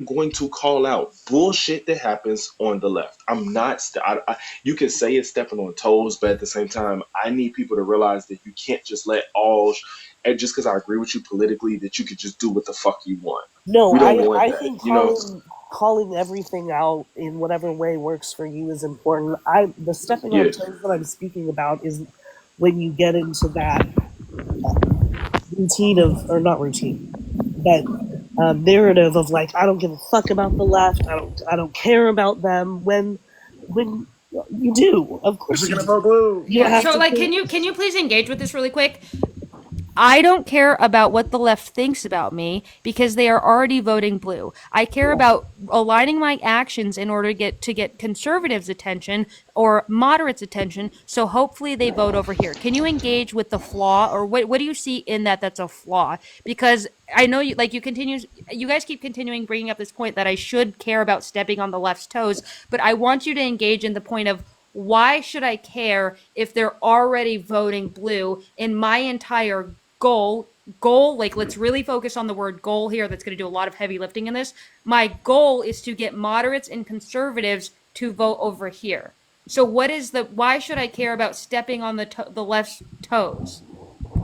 going to call out bullshit that happens on the left. I'm not. You can say it's stepping on toes, but at the same time, I need people to realize that you can't just let all. And just because I agree with you politically, that you could just do what the fuck you want. No, We don't I want I that. think You know. calling everything out in whatever way works for you is important. I The stepping on Yeah. toes that I'm speaking about is when you get into that routine of, or not routine, but narrative of like, I don't give a fuck about the left. I don't care about them. When you do, of This course is you gonna do. vote blue. You Yeah. have So to like, think. can you please engage with this really quick? I don't care about what the left thinks about me because they are already voting blue. I care about aligning my actions in order to get conservatives' attention or moderates' attention. So hopefully they vote over here. Can you engage with the flaw, or what do you see in that that's a flaw? Because I know you guys keep continuing bringing up this point that I should care about stepping on the left's toes, but I want you to engage in the point of, why should I care if they're already voting blue in my entire goal, like, let's really focus on the word goal here. That's going to do a lot of heavy lifting in this. My goal is to get moderates and conservatives to vote over here. So why should I care about stepping on the left's toes?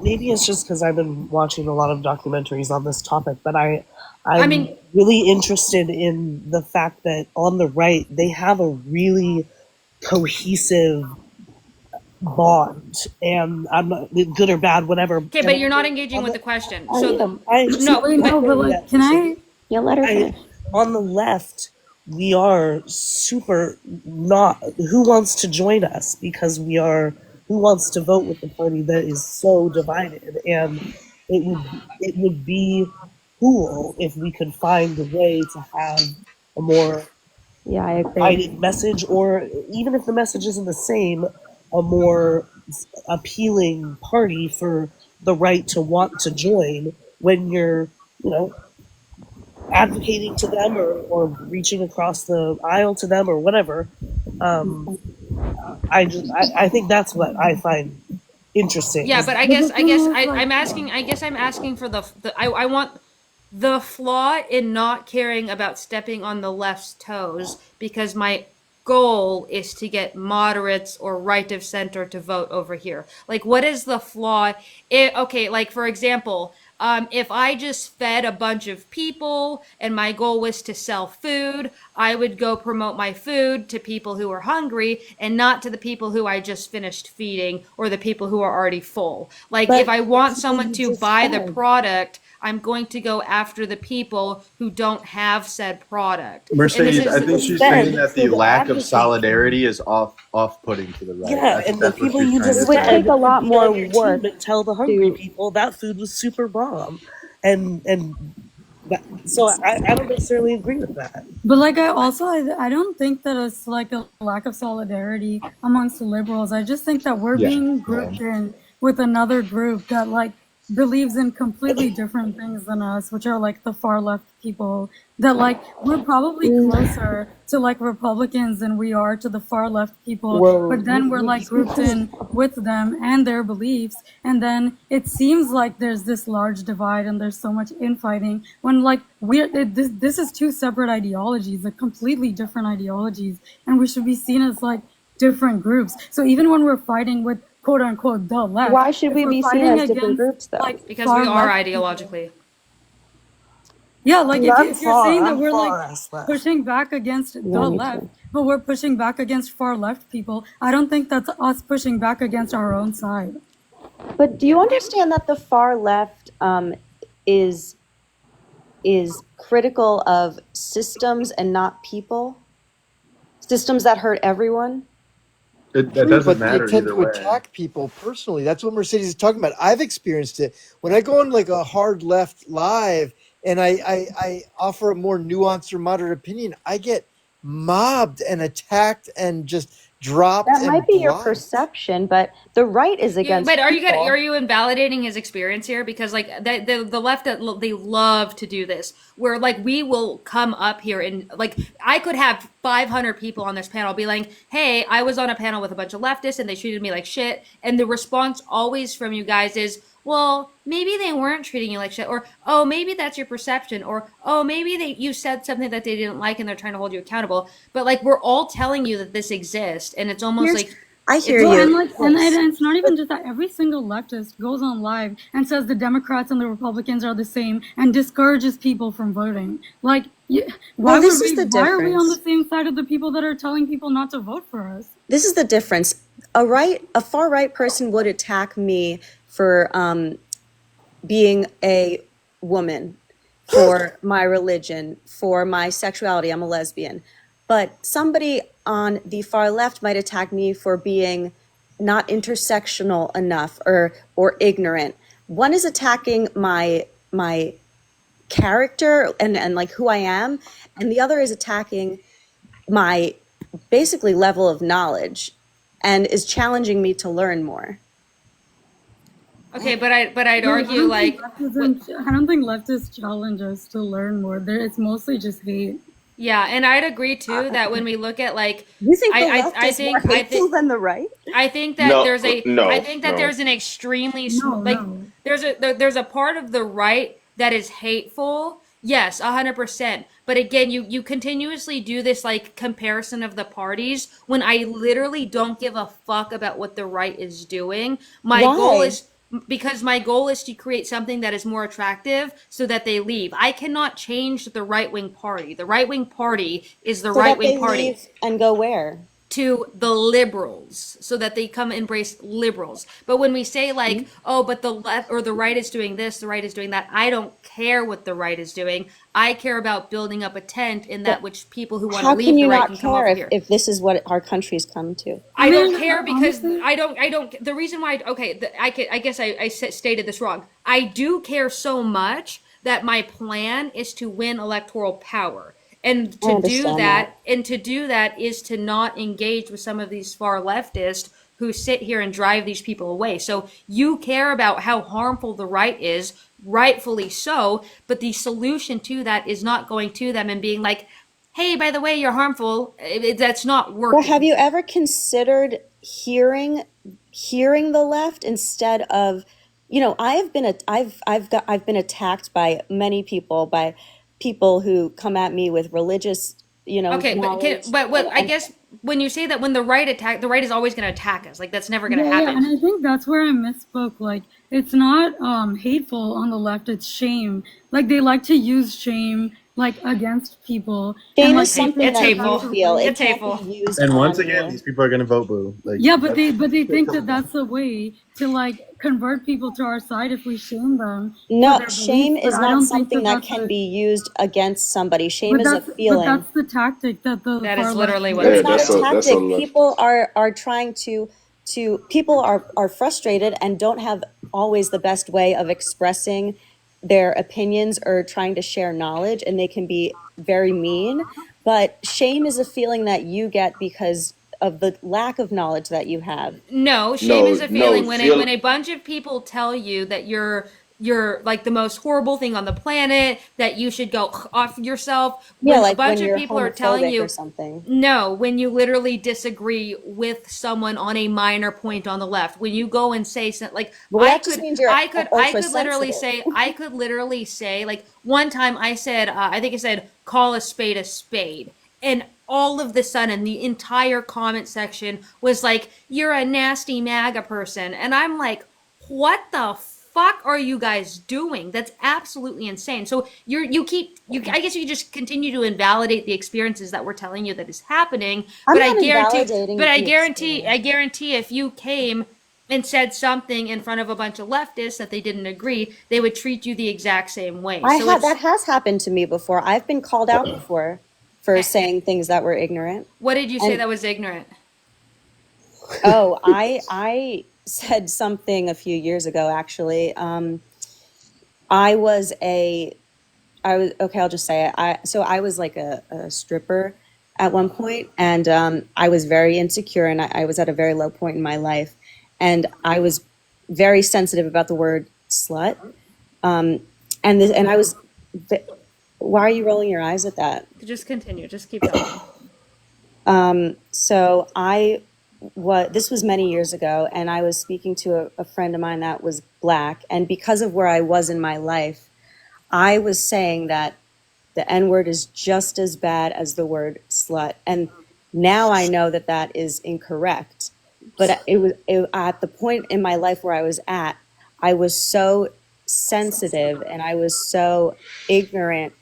Maybe it's just because I've been watching a lot of documentaries on this topic, but I I'm mean, really interested in the fact that on the right they have a really cohesive bond, and I'm not good or bad, whatever. And okay, but you're not engaging with the question. I So am. I just no, let Wait, me but no, but finish like, that for a can second. I? Yeah, let her I finish. On the left, we are super not. Who wants to join us? Because we are. Who wants to vote with the party that is so divided? And it would be cool if we could find a way to have a more Yeah, I agree. united message, or even if the message isn't the same, a more appealing party for the right to want to join when you're, you know, advocating to them, or reaching across the aisle to them or whatever. Um, I think that's what I find interesting yeah, is but But the thing is, like, I'm asking for I want the flaw in not caring about stepping on the left's toes because my goal is to get moderates or right of center to vote over here. Like, what is the flaw? Okay, like, for example, if I just fed a bunch of people and my goal was to sell food, I would go promote my food to people who are hungry and not to the people who I just finished feeding or the people who are already full. Like, if but I the want people someone you to just buy the fed. product, I'm going to go after the people who don't have said product. And this Mercedes, I is think You she's saying fed that the could lack of advocate for you. solidarity is off-putting to the right. Yeah, I think and the that's what people she's you trying It to just would say. take fed a could lot be more on your team work and tell the hungry to. people that food was super bomb. And so I don't necessarily agree with that. but like, I don't think that it's like a lack of solidarity amongst the liberals. I just think that we're Yeah. being Yeah. grouped in with another group that like believes in completely different things than us, which are like the far left people. That like we're probably closer to like Republicans than we are to the far left people, Well, but then we're like grouped in with them and their beliefs, and then it seems like there's this large divide and there's so much infighting when like this is two separate ideologies, like completely different ideologies, and we should be seen as like different groups. So even when we're fighting with quote unquote the left, Why should if we we're be seen fighting as different against groups, though? like because we far are left people, ideologically. yeah, like I'm if you're far. saying that I'm we're like far ass left. pushing back against Yeah, the me left, too. but we're pushing back against far left people, I don't think that's us pushing back against our own side. But do you understand that the far left is is critical of systems and not people? Systems that hurt everyone. That True, doesn't but they matter tend either to way. attack people personally. That's what Mercedes is talking about. I've experienced it when I go on like a hard left live and I offer a more nuanced or moderate opinion. I get mobbed and attacked and just dropped That might and be your blocked. perception, but the right is Yeah, against but are people. you invalidating his experience here? Because like the left, they love to do this, where like we will come up here and like I could have 500 people on this panel be like, "Hey, I was on a panel with a bunch of leftists and they treated me like shit," and the response always from you guys is, well, maybe they weren't treating you like shit, or oh, maybe that's your perception, or oh, maybe you said something that they didn't like and they're trying to hold you accountable. But like we're all telling you that this exists, and it's almost Here's, like I hear Well, it's and you. like, and it's not even just that. Every single leftist goes on live and says the Democrats and the Republicans are the same and discourages people from voting. Like, Well, why this would is we? the Why are we on the difference. same side of the people that are telling people not to vote for us? This is the difference. A far right person would attack me for being a woman, for my religion, for my sexuality. I'm a lesbian. But somebody on the far left might attack me for being not intersectional enough or ignorant. One is attacking my character and like who I am, and the other is attacking my basically level of knowledge and is challenging me to learn more. okay, but I'd Well, argue like I don't think leftists challenge us to learn more. It's mostly just hate. yeah, and I'd agree too that when we look at like You think the left I is more think I hateful think than the right? I think that No, there's a I no, think that no. there's an extremely No, like no. there's a part of the right that is hateful. Yes, 100%. But again, you continuously do this like comparison of the parties when I literally don't give a fuck about what the right is doing. My goal Why? is because my goal is to create something that is more attractive so that they leave. I cannot change the right wing party. The right wing party is the So right that wing they party leave and go where? to the liberals so that they come embrace liberals. But when we say like, oh, but the left or the right is doing this, the right is doing that, I don't care what the right is doing. I care about building up a tent in that But which people who want to how can leave the you right not can come care over here. if this is what our country's come to? I I don't mean, care because honestly, I don't. The reason why, okay, I guess I stated this wrong. I do care so much that my plan is to win electoral power. I understand that. And to do that is to not engage with some of these far leftists who sit here and drive these people away. So you care about how harmful the right is, rightfully so, but the solution to that is not going to them and being like, "Hey, by the way, you're harmful." That's not But have working. you ever considered hearing the left instead of, I've been attacked by many people, by people who come at me with religious, Okay, knowledge but what I and guess when you say that when the right is always going to attack us, like that's never going to yeah, happen. and I think that's where I misspoke. Like, it's not hateful on the left, it's shame. Like, they like to use shame, like, against people. And, shame like, is they something think It's that that you that's hateful. the feel. way. It It's can't be hateful. used And once on again, you. these people are gonna vote boo. Like Yeah, that's but they think that that's the way to, like, convert people to our side if we shame them for No, their shame beliefs. But is I not don't think something that that that's can a, be used against somebody. Shame is a but feeling. that's the tactic that the That is far left literally what It's they Yeah, not a that's do. a tactic. left. People are trying people are frustrated and don't have always the best way of expressing their opinions or trying to share knowledge, and they can be very mean. But shame is a feeling that you get because of the lack of knowledge that you have. No, shame is No, a no, feeling feel when a bunch of people tell you that you're like the most horrible thing on the planet, that you should go off yourself. Yeah, When a like bunch when of you're people are telling homophobic or you something. no, when you literally disagree with someone on a minor point on the left, when you go and say something like Well, that just means you're ultra sensitive. I could literally say like one time I said I think I said call a spade, and all of the sudden the entire comment section was like you're a nasty MAGA person, and I'm like what the fuck are you guys doing? That's absolutely insane. So you keep you I guess you just continue to invalidate the experiences that we're telling you that is happening, I'm but not invalidating the I experience. guarantee if you came and said something in front of a bunch of leftists that they didn't agree, they would treat you the exact same way. So That it's has happened to me before. I've been called out before for eh, eh, saying things that were ignorant. what did you say And that was ignorant? oh, I said something a few years ago actually. I was a I was okay, I'll just say it. I was like a stripper at one point, and I was very insecure, and I was at a very low point in my life, and I was very sensitive about the word slut. Um, and I was. Why are you rolling your eyes at that? Just continue. Just keep going. So I this was many years ago, and I was speaking to a friend of mine that was black, and because of where I was in my life, I was saying that the N word is just as bad as the word slut, and now I know that that is incorrect. But at the point in my life where I was at, I was so sensitive and I was so ignorant,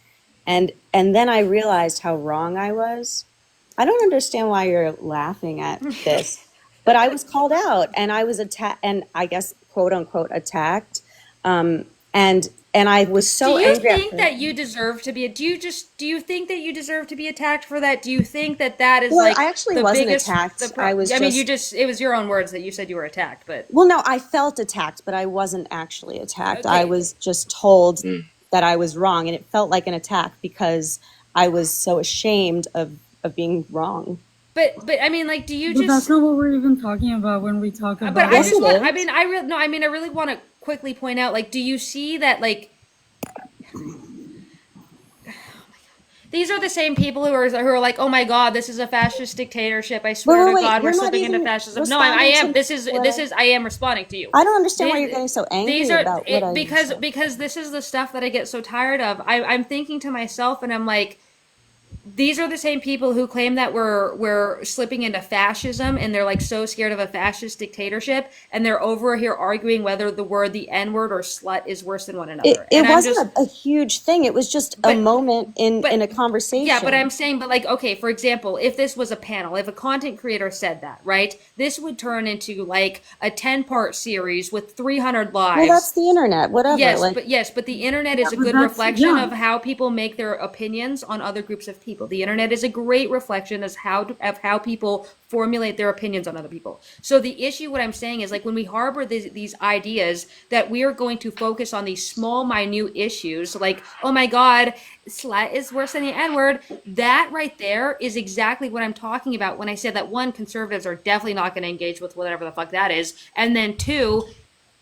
and then I realized how wrong I was. I don't understand why you're laughing at this, but I was called out and I was attacked, and I guess quote unquote attacked, and I was so Do you angry. think that you deserve to be? Do you think that you deserve to be attacked for that? Do you think that that is Well, like I actually the wasn't biggest? attacked. I was mean, just it was your own words that you said you were attacked, but well, no, I felt attacked, but I wasn't actually attacked. I okay. was just told Mm. that I was wrong, and it felt like an attack because I was so ashamed of being wrong. But I mean, like, do you But that's just? not what we're even talking about when we talk about But I Yes, just it want. is. I mean, I really want to quickly point out, like, do you see that, like, these are the same people who are like, oh my God, this is a fascist dictatorship. I swear to Wait, God, we're you're not slipping into even fascism. No, I responding am. to This is what I am responding to you. I don't understand why The- you're getting so These angry are about what I said. because this is the stuff that I get so tired of. I'm thinking to myself, and I'm like, these are the same people who claim that we're slipping into fascism, and they're like so scared of a fascist dictatorship, and they're over here arguing whether the N word or slut is worse than one another. It And I'm just wasn't a huge thing. It was just a but moment in but a conversation. yeah, but I'm saying, but like, okay, for example, if this was a panel, if a content creator said that, right, this would turn into like a 10-part series with 300 Well, that's lives. the internet. Whatever. Yes, but the internet yeah, is a but good that's reflection yeah. of how people make their opinions on other groups of people. The internet is a great reflection of how people formulate their opinions on other people. So the issue, what I'm saying is, like, when we harbor these ideas that we are going to focus on these small, minute issues, like, oh my God, slut is worse than the N word. That right there is exactly what I'm talking about when I said that, one, conservatives are definitely not going to engage with whatever the fuck that is, and then two,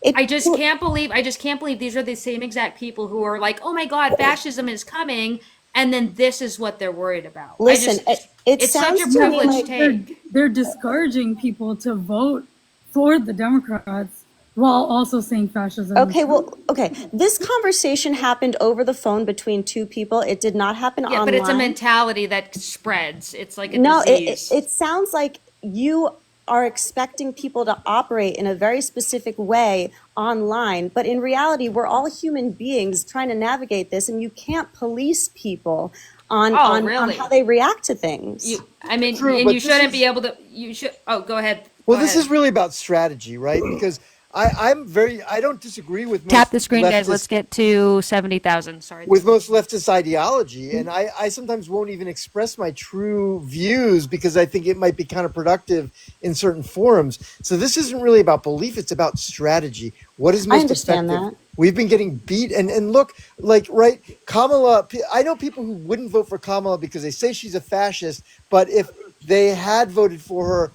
It, I just can't believe these are the same exact people who are like, oh my God, fascism is coming, and then this is what they're worried about. listen, it It's such sounds a to me privileged like take. They're discouraging people to vote for the Democrats while also saying fascism is okay, coming. well, okay. This conversation happened over the phone between two people. It did not happen Yeah, but it's a online. mentality that spreads. It's like a No, disease. it sounds like you are expecting people to operate in a very specific way online, but in reality, we're all human beings trying to navigate this, and you can't police people on Oh, on really? how they react to things. I mean, True, and but you this shouldn't is be able to. You should. Oh, go ahead. well, Go this ahead. is really about strategy, right? Because I don't disagree with Tap most the screen, guys. Let's leftist get to 70,000. Sorry. with most leftist ideology, and I sometimes won't even express my true views because I think it might be counterproductive in certain forums. So this isn't really about belief; it's about strategy. What is I most understand effective? that. We've been getting beat, and look, like, right, Kamala. I know people who wouldn't vote for Kamala because they say she's a fascist, but if they had voted for her,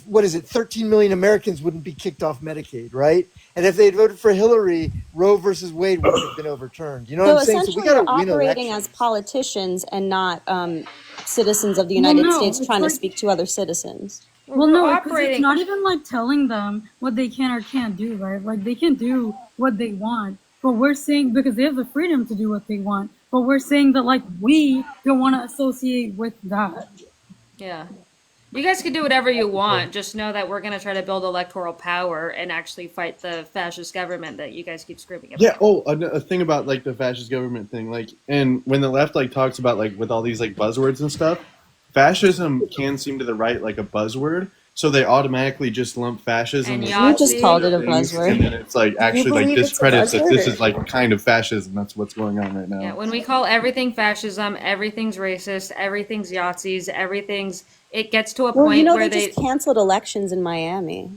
what is it? 13 million Americans wouldn't be kicked off Medicaid, right? And if they had voted for Hillary, Roe versus Wade wouldn't have been overturned. You know So what I'm saying? So we essentially, got to you're win operating as elections. politicians and not citizens of the Well, United no, States it's trying to like, speak to other citizens. well, We're no, because it's operating. not even like telling them what they can or can't do, right? Like they can do what they want, but we're saying because they have the freedom to do what they want, but we're saying that like we don't want to associate with that. Yeah. You guys can do whatever you want. Just know that we're going to try to build electoral power and actually fight the fascist government that you guys keep screaming about. Yeah. Oh, a thing about like the fascist government thing, like, and when the left like talks about like with all these like buzzwords and stuff, fascism can seem to the right like a buzzword, so they automatically just lump fascism And with You just Yahtzee. called other it a things, buzzword. and then it's like Do you actually like believe it's a discredits that this buzzword? is like kind of fascism. That's what's going on right now. Yeah, when we call everything fascism, everything's racist, everything's Yahtzees, it gets to a Well, point they where just canceled elections in Miami.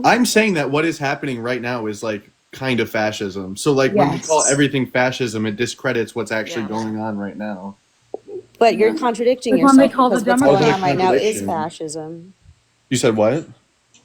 I'm saying that what is happening right now is like kind of fascism. So like when we call Yes. everything fascism, it discredits what's actually Yeah. going on right now. But you're contradicting Like when they yourself call the because what's Oh, going is it a on right now is contradiction? fascism. You said what?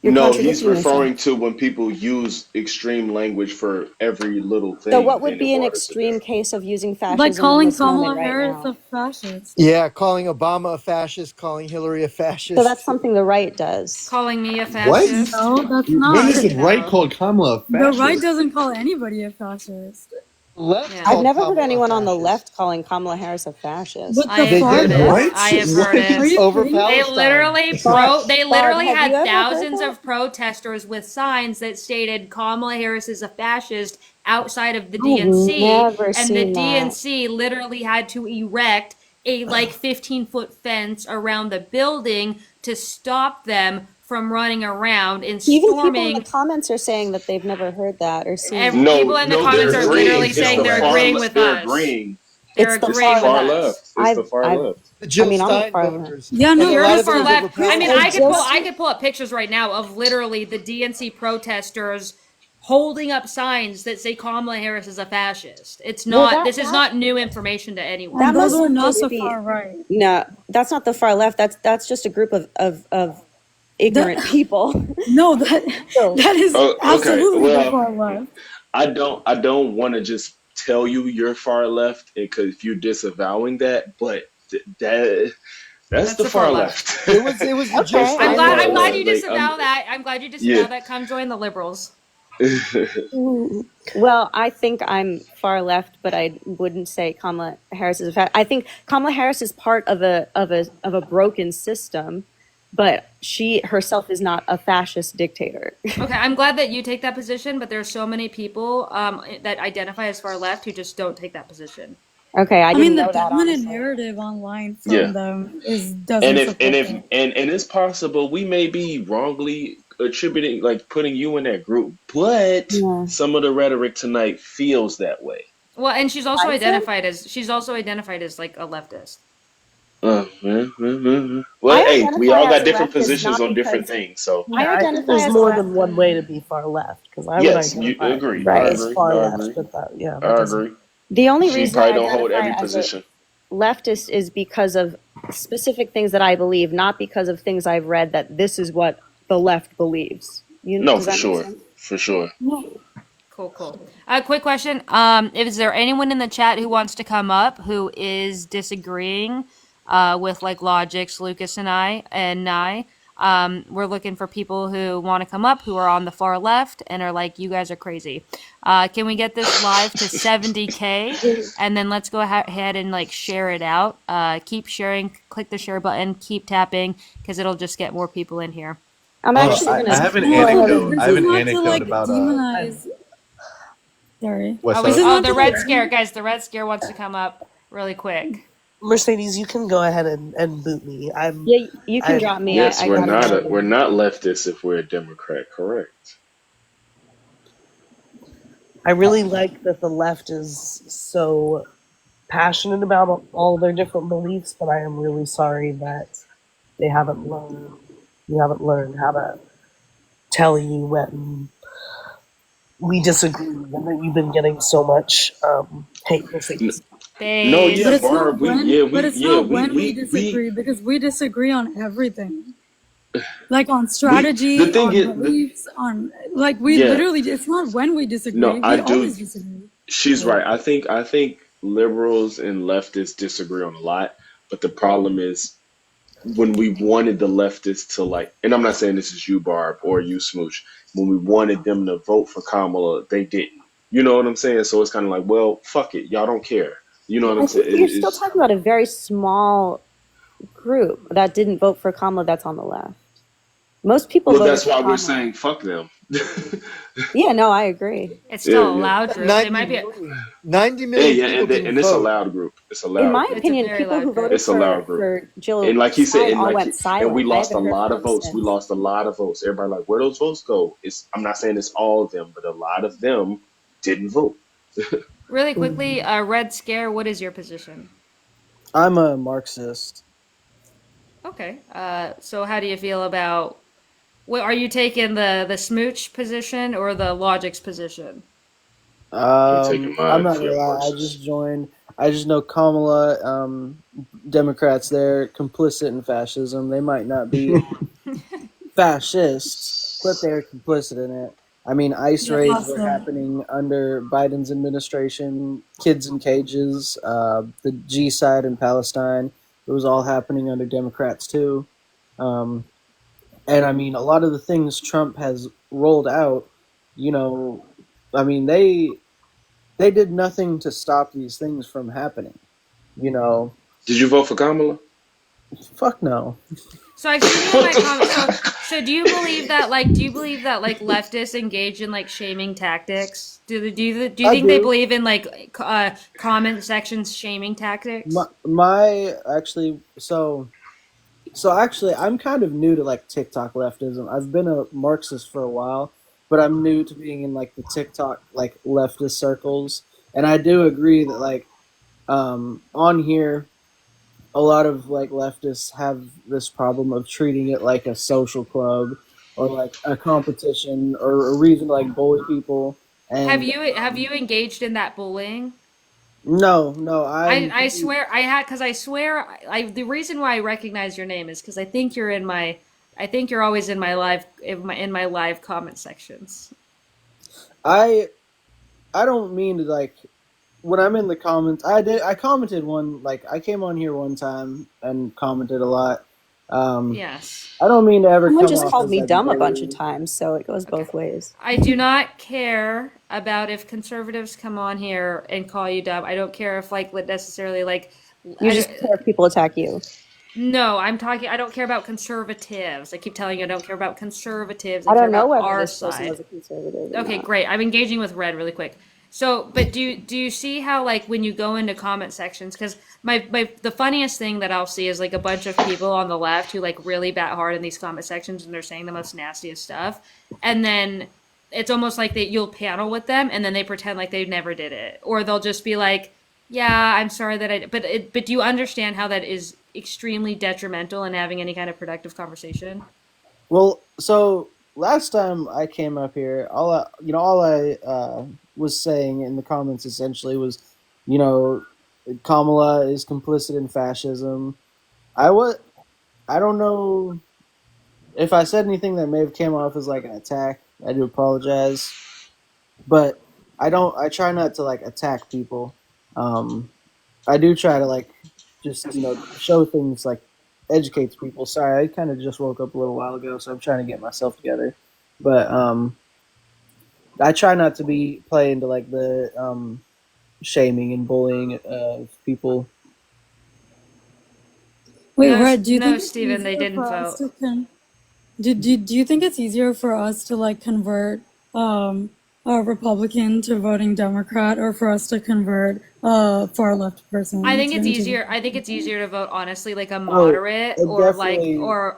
You're No, he's contradicting yourself. referring to when people use extreme language for every little So thing, what would then be it an waters it extreme down. case of using Like fascism in calling this moment Kamala right Harris now? a fascist. Yeah, calling Obama a fascist, calling Hillary a So fascist. that's something the right does. Calling me a What? fascist. No, that's When not. is the right called Kamala a The right fascist? doesn't call anybody a fascist. Left Yeah. I've called never heard Kamala a anyone on the fascist. left calling Kamala Harris a fascist. But I the have far heard did? it. left. What? I have heard What? Are it. you Over kidding me? They Palestine. literally Barb, they Barb, literally have had you ever heard thousands that? of protesters with signs that stated Kamala Harris is a fascist outside of the I've DNC, never and the seen that. DNC literally had to erect a like 15-foot fence around the building to stop them from running around and Even people in storming. the comments are saying that they've never heard that or seen that. No, People in the no, comments they're are agreeing. literally It's saying the they're far agreeing left. with They're us. agreeing. They're It's the It's the agreeing far with far left. us. left. It's the I've, far I've, left. The I Jill mean, I'm the Stein far left. voters. Yeah, And no, a You're lot the of far those left. over I mean, And I could pull just I could pull up pictures right now of literally the DNC protesters holding up signs that say Kamala Harris is a fascist. It's well, not. This is not new information to anyone. that and those must are not just the be far right. no. That's not the far left. That's just a group of ignorant That, people. no, that So is Oh, okay. absolutely the Well, far left. I don't want to just tell you you're far left because if you're disavowing that, but that's the far left. It was the Okay, Jill It's the I'm Stein glad. far I'm glad voters. you left. Like disavow that. I'm glad you yeah. disavow that. Come join the liberals. Well, I think I'm far left, but I wouldn't say Kamala Harris is a I think Kamala Harris is part of a broken system, but she herself is not a fascist dictator. Okay, I'm glad that you take that position, but there's so many people that identify as far left who just don't take that position. Okay, I I didn't mean, the know that dominant honestly. narrative online Yeah. from them is And doesn't if and support if that. and it's possible we may be wrongly attributing like putting you in that group, but Yeah. some of the rhetoric tonight feels that way. Well, and she's also I said identified as like a leftist. Well, I hey, we all identify got as a different leftist positions not on different because things. So I yeah, I think identify there's as a more than one leftist. way to be far left because I would yes, you identify agree. I Right. as agree. far I left, agree. but that yeah, that I doesn't. agree. The only She reason I probably don't hold identify every as a position. leftist is because of specific things that I believe, not because of things I've read that this is what the left believes. No, Does for that make sure. sense? For sure. Cool. Quick question. Is there anyone in the chat who wants to come up who is disagreeing with like Logix, Lucas, and I? We're looking for people who want to come up who are on the far left and are like, you guys are crazy. Can we get this live to 70K? And then let's go ahead and like share it out. Keep sharing. Click the share button. Keep tapping because it'll just get more people in here. I'm Oh, actually I gonna have an go ahead anecdote. and I have an This is not to anecdote like about demonize. Sorry. what's Oh, This that? is not the to Red like. Scare, guys. The Red Scare wants to come up really quick. Mercedes, you can go ahead and boot me. I'm Yeah, you can I drop me. Yes, I we're got not it. we're not leftists if we're a Democrat, correct? I really like that the left is so passionate about all their different beliefs, but I am really sorry that they haven't learned. You haven't learned how to tell you when we disagree, and that you've been getting so much hate for N- things. No, Base. yeah, But it's Barb, not when. But it's yeah, not when we disagree because we disagree on everything. Like on the strategy, thing on is beliefs, on like we yeah, literally. It's not when we no, disagree. I We do always disagree. she's Yeah. right. I think liberals and leftists disagree on a lot, but the problem is when we wanted the leftists to like, and I'm not saying this is you, Barb, or you, Smooch, when we wanted them to vote for Kamala, they didn't. You know what I'm saying? So it's kind of like, well, fuck it, y'all don't care. You know what I'm I saying? think you're still talking about a very small group that didn't vote for Kamala that's on the left. Most people Well, voted that's for why we're Kamala. saying fuck them. Yeah, no, I agree. It's still a Yeah. loud group. They 90 might be. million. 90 Yeah, million yeah, people didn't and it's a vote. loud group. It's a In loud my group. It's a opinion, very people loud who group. voted It's a loud group. for Jill And like he said, Stein and all like went and silent. we I lost a haven't heard lot from of them votes. We since. lost a lot of votes. Everybody like, where those votes go? I'm not saying it's all of them, but a lot of them didn't vote. Really quickly, Red Scare, what is your position? I'm a Marxist. Okay. So how do you feel about? What are you taking the Smooch position or the Logix position? I'm taking I'm mine not for gonna lie. I Marxist. just joined. I just know Kamala. Democrats, they're complicit in fascism. They might not be fascists, but they're complicit in it. I mean, ICE Yeah, raids were awesome. happening under Biden's administration. Kids in cages, the G side in Palestine. It was all happening under Democrats too. Um, and I mean, a lot of the things Trump has rolled out, you know, I mean, they did nothing to stop these things from happening. You know, Did you vote for Kamala? fuck no. So I've seen you in my What the comments. So, fuck? so do you believe that like leftists engage in like shaming tactics? Do you I think they do. believe in like comment sections shaming tactics? My actually, so actually, I'm kind of new to like TikTok leftism. I've been a Marxist for a while, but I'm new to being in like the TikTok like leftist circles, and I do agree that like on here, a lot of like leftists have this problem of treating it like a social club or like a competition or a reason to like bully people. Have And you engaged in that bullying? no, I swear I had because I swear the reason why I recognize your name is because I think you're always in my in my live comment sections. I I don't mean to like when I'm in the comments. I commented one like I came on here one time and commented a lot. Um, Yes. I don't mean to ever Someone come just off called as me like dumb a bunch of very. times, so it goes Okay. both ways. I do not care about if conservatives come on here and call you dumb. I don't care if like necessarily like You just care if people attack you. no, I don't care about conservatives. I keep telling you I don't care about conservatives. I I care don't know about whether our this person side. was a conservative or Okay, not. great. I'm engaging with Red really quick. So, but do you see how like when you go into comment sections, because the funniest thing that I'll see is like a bunch of people on the left who like really bat hard in these comment sections and they're saying the most nastiest stuff, and then it's almost like that you'll panel with them and then they pretend like they never did it, or they'll just be like, "Yeah, I'm sorry that I," but do you understand how that is extremely detrimental in having any kind of productive conversation? Well, so last time I came up here, all I was saying in the comments essentially was, you know, Kamala is complicit in fascism. I was I don't know if I said anything that may have came off as like an attack. I do apologize, but I don't. I try not to like attack people. Um, I do try to like just show things like educates people. Sorry, I kind of just woke up a little while ago, so I'm trying to get myself together. But I try not to be play into like the shaming and bullying of people. Wait, No, Red, do you no, think it's Steven, they easier didn't for us vote. to do you think it's easier for us to like convert a Republican to voting Democrat or for us to convert a far left I person think to it's into easier. I think it's Republican? easier to vote honestly, like a Oh, moderate it or like definitely. or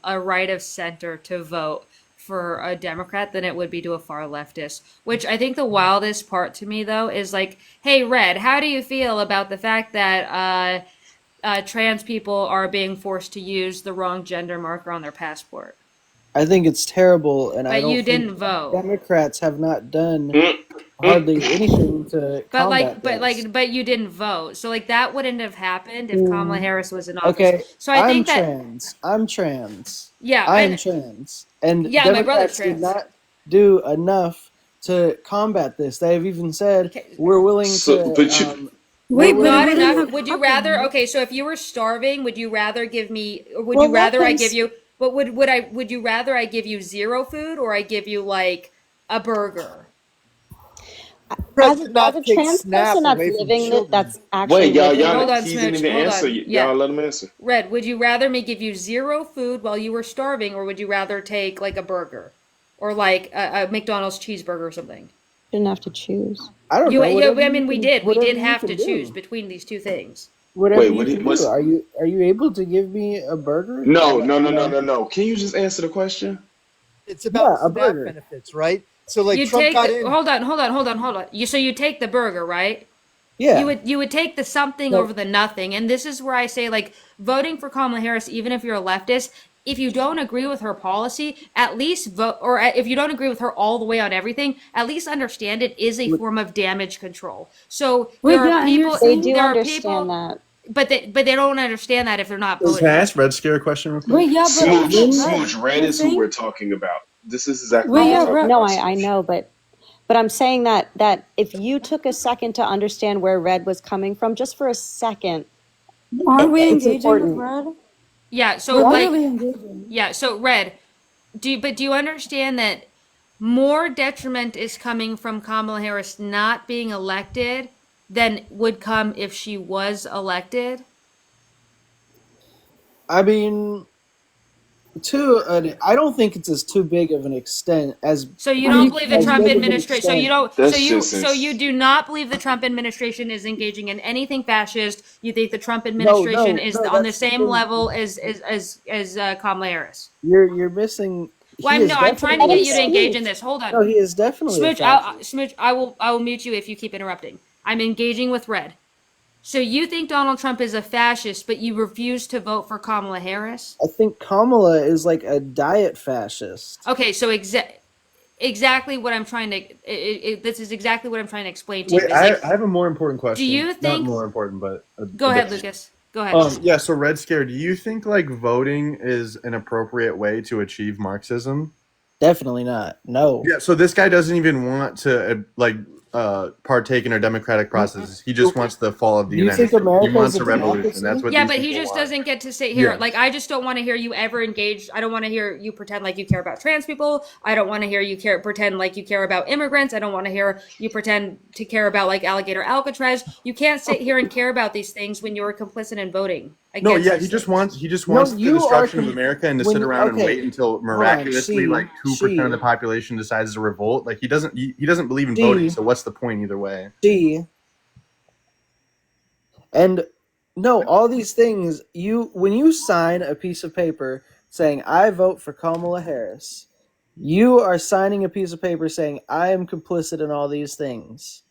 a right of center to vote for a Democrat than it would be to a far leftist. Which I think the wildest part to me though is like, hey, Red, how do you feel about the fact that trans people are being forced to use the wrong gender marker on their passport? I think it's terrible, and I But don't you think didn't vote. Democrats have not done Mm, hardly anything to combat this. But you didn't vote. So like that wouldn't have happened if Kamala Mm. Harris was in office. Okay, So I think that I'm trans. yeah, I am and trans. And yeah, my brother's Democrats did trans. not do enough to combat this. They've even said Okay. we're willing so, to but you, we're Wait, but it willing Not wouldn't enough. have Would you rather? happened. Okay, so if you were starving, would you rather give me? Would Well, you let rather I them. give you? But would you rather I give you zero food or I give you like a burger? Democrats did As not a take trans SNAP person that's away from living it, children. that's actually wait, living y'all, it. Hold on, he didn't Smooch. even Hold answer. on. Yeah. Y'all let him answer. Red, would you rather me give you zero food while you were starving, or would you rather take like a burger, or like a McDonald's cheeseburger or something? Shouldn't have to choose. I don't You, know, yeah, whatever I you mean, we can did. We whatever did you have can to choose do. between these two things. Whatever Wait, you can do. what's? Are you able to give me a burger? No, And no, no, no, no, no. Can you just answer the question? It's about yeah, the a SNAP burger. benefits, right? So like You Trump take got the in. hold on. So you take the burger, right? Yeah. You would take the something So over the nothing, and this is where I say like voting for Kamala Harris, even if you're a leftist, if you don't agree with her policy, at least vote, or if you don't agree with her all the way on everything, at least understand it is a what- form of damage control. So Wait, yeah, and you're They saying do there are understand people, that. but they don't understand that if they're not Can voting. I ask Red Scare a question real quick? Wait, yeah, but Smooch, Red you're is who saying- we're talking about. This is exactly Wait, what yeah, we're talking Red- No, about. I Smooch. know, but I'm saying that if you took a second to understand where Red was coming from, just for a second, aren't we it's engaging with important. Red? Yeah, so We're like really engaging. yeah, so Red, do you understand that more detriment is coming from Kamala Harris not being elected than would come if she was elected? I mean, I don't think it's as too big of an extent as. So you don't you- believe the as Trump big of an administration? So you extent. don't. That's So you. just So you ins- do not believe the Trump administration is engaging in anything fascist. You think the Trump administration is no, on the that's the same thing. level as Kamala Harris? You're missing. Well, he is I'm trying to definitely get you a to engage fascist. in this. Hold on. No, he is definitely a Smooch, fascist. Smooch, I will mute you if you keep interrupting. I'm engaging with Red. So you think Donald Trump is a fascist, but you refuse to vote for Kamala Harris? I think Kamala is like a diet fascist. Okay, so exactly what I'm trying to. This is exactly what I'm trying to explain to you. Wait, is like- I have a more important question. you Not think- more important, but go ahead, Lucas. Go ahead. Yeah, so Red Scare, do you think like voting is an appropriate way to achieve Marxism? Definitely not. No. Yeah, so this guy doesn't even want to partake in our democratic processes. He just wants the fall of the You United think States. He America wants is a a revolution. democracy? That's what Yeah, these but he people just want. doesn't get to sit here. Yeah. Like, I just don't want to hear you ever engage. I don't want to hear you pretend like you care about trans people. I don't want to hear you pretend like you care about immigrants. I don't want to hear you pretend to care about like Alligator Alcatraz. You can't sit here and care about these things when you're complicit in voting. No, against yeah, these he just things. wants the you destruction are of America and to when sit you- around and okay, wait until hold on, miraculously see, like 2% of the see. population decides to revolt. Like he doesn't believe in See. voting, so what's the point either way? See, and no, all these things. When you sign a piece of paper saying I vote for Kamala Harris, you are signing a piece of paper saying I am complicit in all these things.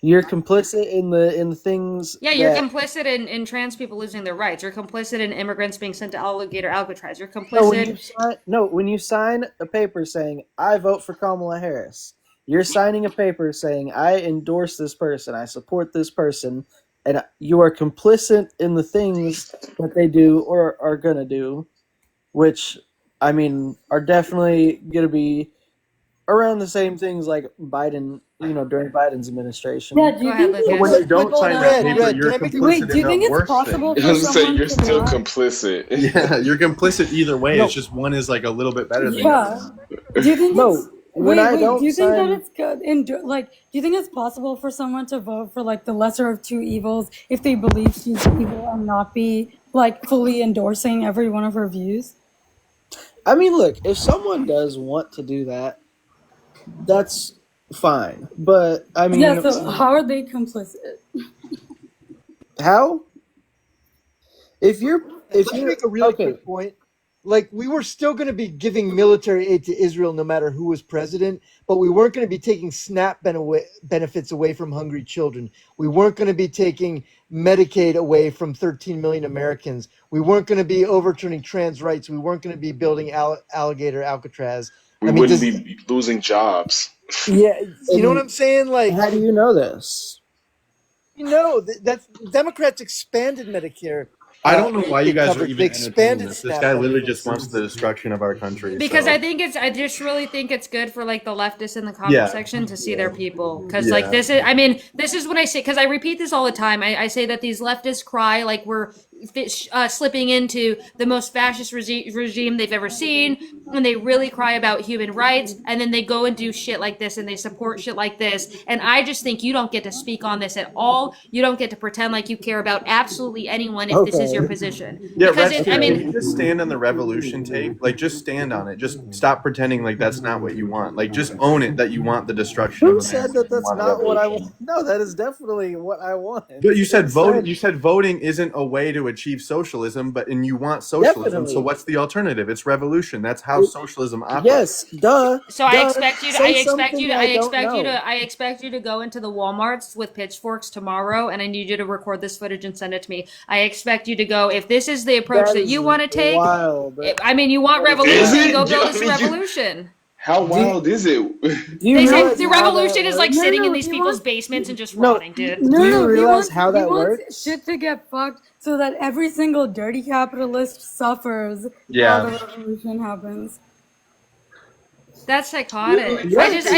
You're complicit in the things. Yeah, you're that- complicit in trans people losing their rights. You're complicit in immigrants being sent to Alligator Alcatraz. You're complicit. when you sign a paper saying I vote for Kamala Harris, you're signing a paper saying I endorse this person, I support this person, and you are complicit in the things that they do or are gonna do, which I mean are definitely gonna be around the same things like Biden, during Biden's administration. Yeah, do Go you ahead, think Lucas. But when you don't Hold sign on, that Red, paper, Red, you're can I make a- complicit Wait, in do you think the it's worst possible thing. I was gonna say someone you're to still not- complicit. Yeah, you're complicit either way. No. It's just one is like a little bit better than Yeah. Do you think No, it's when I don't do you think sign- that it's good do you think it's possible for someone to vote for like the lesser of two evils if they believe she's evil and not be like fully endorsing every one of her views? I mean, look, if someone does want to do that, that's fine. But I mean, Yeah, so how are they complicit? how? If you're Let me make a really quick point. Like, we were still going to be giving military aid to Israel no matter who was president, but we weren't going to be taking SNAP benefits away from hungry children. We weren't going to be taking Medicaid away from 13 million Americans. We weren't going to be overturning trans rights. We weren't going to be building Alligator Alcatraz. We wouldn't be losing jobs. Yeah, you know what I'm saying? Like, How do you know this? that's Democrats expanded Medicare. I don't know why you guys are coverage. even They entertaining expanded this. This SNAP guy literally benefits. just wants the destruction of our country. Because so. I just really think it's good for like the leftists in the comment Yeah. section to see their people. Because Yeah. like this is what I say. Because I repeat this all the time. I say that these leftists cry like we're slipping into the most fascist regime they've ever seen, and they really cry about human rights, and then they go and do shit like this and they support shit like this. And I just think you don't get to speak on this at all. You don't get to pretend like you care about absolutely anyone if this is your position. Yeah, because Red Scare, if you just stand on the revolution tape. Like, just stand on it. Just stop pretending like that's not what you want. Like, just own it that you want the destruction. Who of said America. that that's You want a not what I revolution. want? No, that is definitely what I want. But you said voting. Said- You said voting isn't a way to achieve socialism, and you want socialism. Definitely. So what's the alternative? It's revolution. That's how socialism operates. Yes, duh. So I duh. expect you to. Say I expect something you to. I I don't expect you know. to. I expect you to go into the WalMarts with pitchforks tomorrow, and I need you to record this footage and send it to me. I expect you to go. If this is the approach that is you want to take, wild. I mean, you want Is revolution. it? Go Yeah, build I this mean, you- revolution. How Do you, wild is it? do you They say realize the how that revolution is like works? No, sitting in no, these he people's wants basements and just No, rotting, dude. no, do you no. realize how He that wants works? shit to get fucked so that every single dirty capitalist suffers while Yeah. the revolution happens. That's psychotic. You have to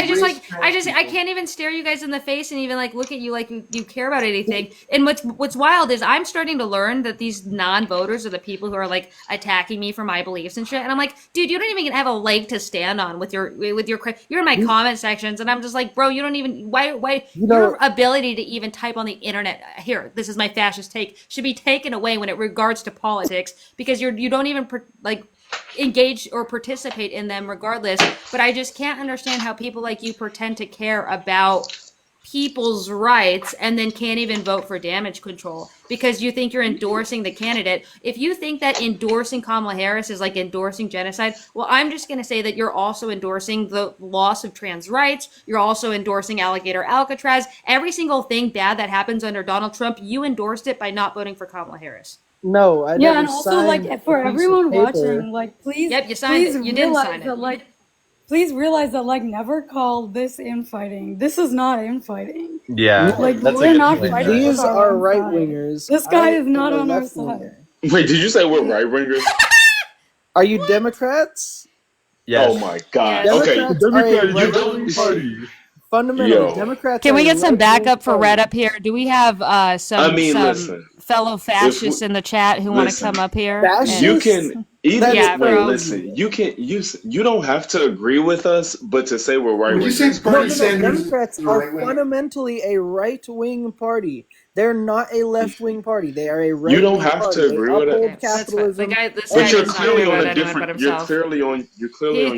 I can't even stare you guys in the face and even like look at you like you care about anything. And what's wild is I'm starting to learn that these non-voters are the people who are like attacking me for my beliefs and shit. And I'm like, dude, you don't even have a leg to stand on with your you're in my comment sections, and I'm just like, bro, you don't even why You your know, ability to even type on the internet here. This is my fascist take should be taken away when it regards to politics because you don't even like engage or participate in them regardless. But I just can't understand how people like you pretend to care about people's rights and then can't even vote for damage control because you think you're endorsing the candidate. If you think that endorsing Kamala Harris is like endorsing genocide, well, I'm just going to say that you're also endorsing the loss of trans rights. You're also endorsing alligator Alcatraz. Every single thing bad that happens under Donald Trump, you endorsed it by not voting for Kamala Harris. no, I Yeah, never and also signed like a for piece of everyone paper. watching, like Yep, you signed please it. You didn't realize sign it. that like please realize that like never call this infighting. This is not infighting. Yeah, Like that's a we're good not point. fighting with These our are own right side. wingers. This guy I is not am a on our left side. winger. Wait, did you say we're right wingers? Are you Democrats? Yes. Oh my God. Yes. Okay. Democrats are a You right don't. wing party. Fundamentally, Yo. Democrats Can are we a get some right wing backup for Red party. up here? Do we have I some mean, listen. fellow If fascists we, in the chat who want to listen, come up here? you Fascists? can even That's Yeah, wait. bro. crazy. Listen, you don't have to agree with us, but to say we're right Would you say wingers No, Bernie no, is no. Sanders is Democrats a are right winger? fundamentally a right wing party. They're not a left wing party. They are a you right don't wing have party. to They agree with it. uphold Okay, that's fine. capitalism This But guy and you're does not care clearly on about a anyone but different. You're himself. clearly on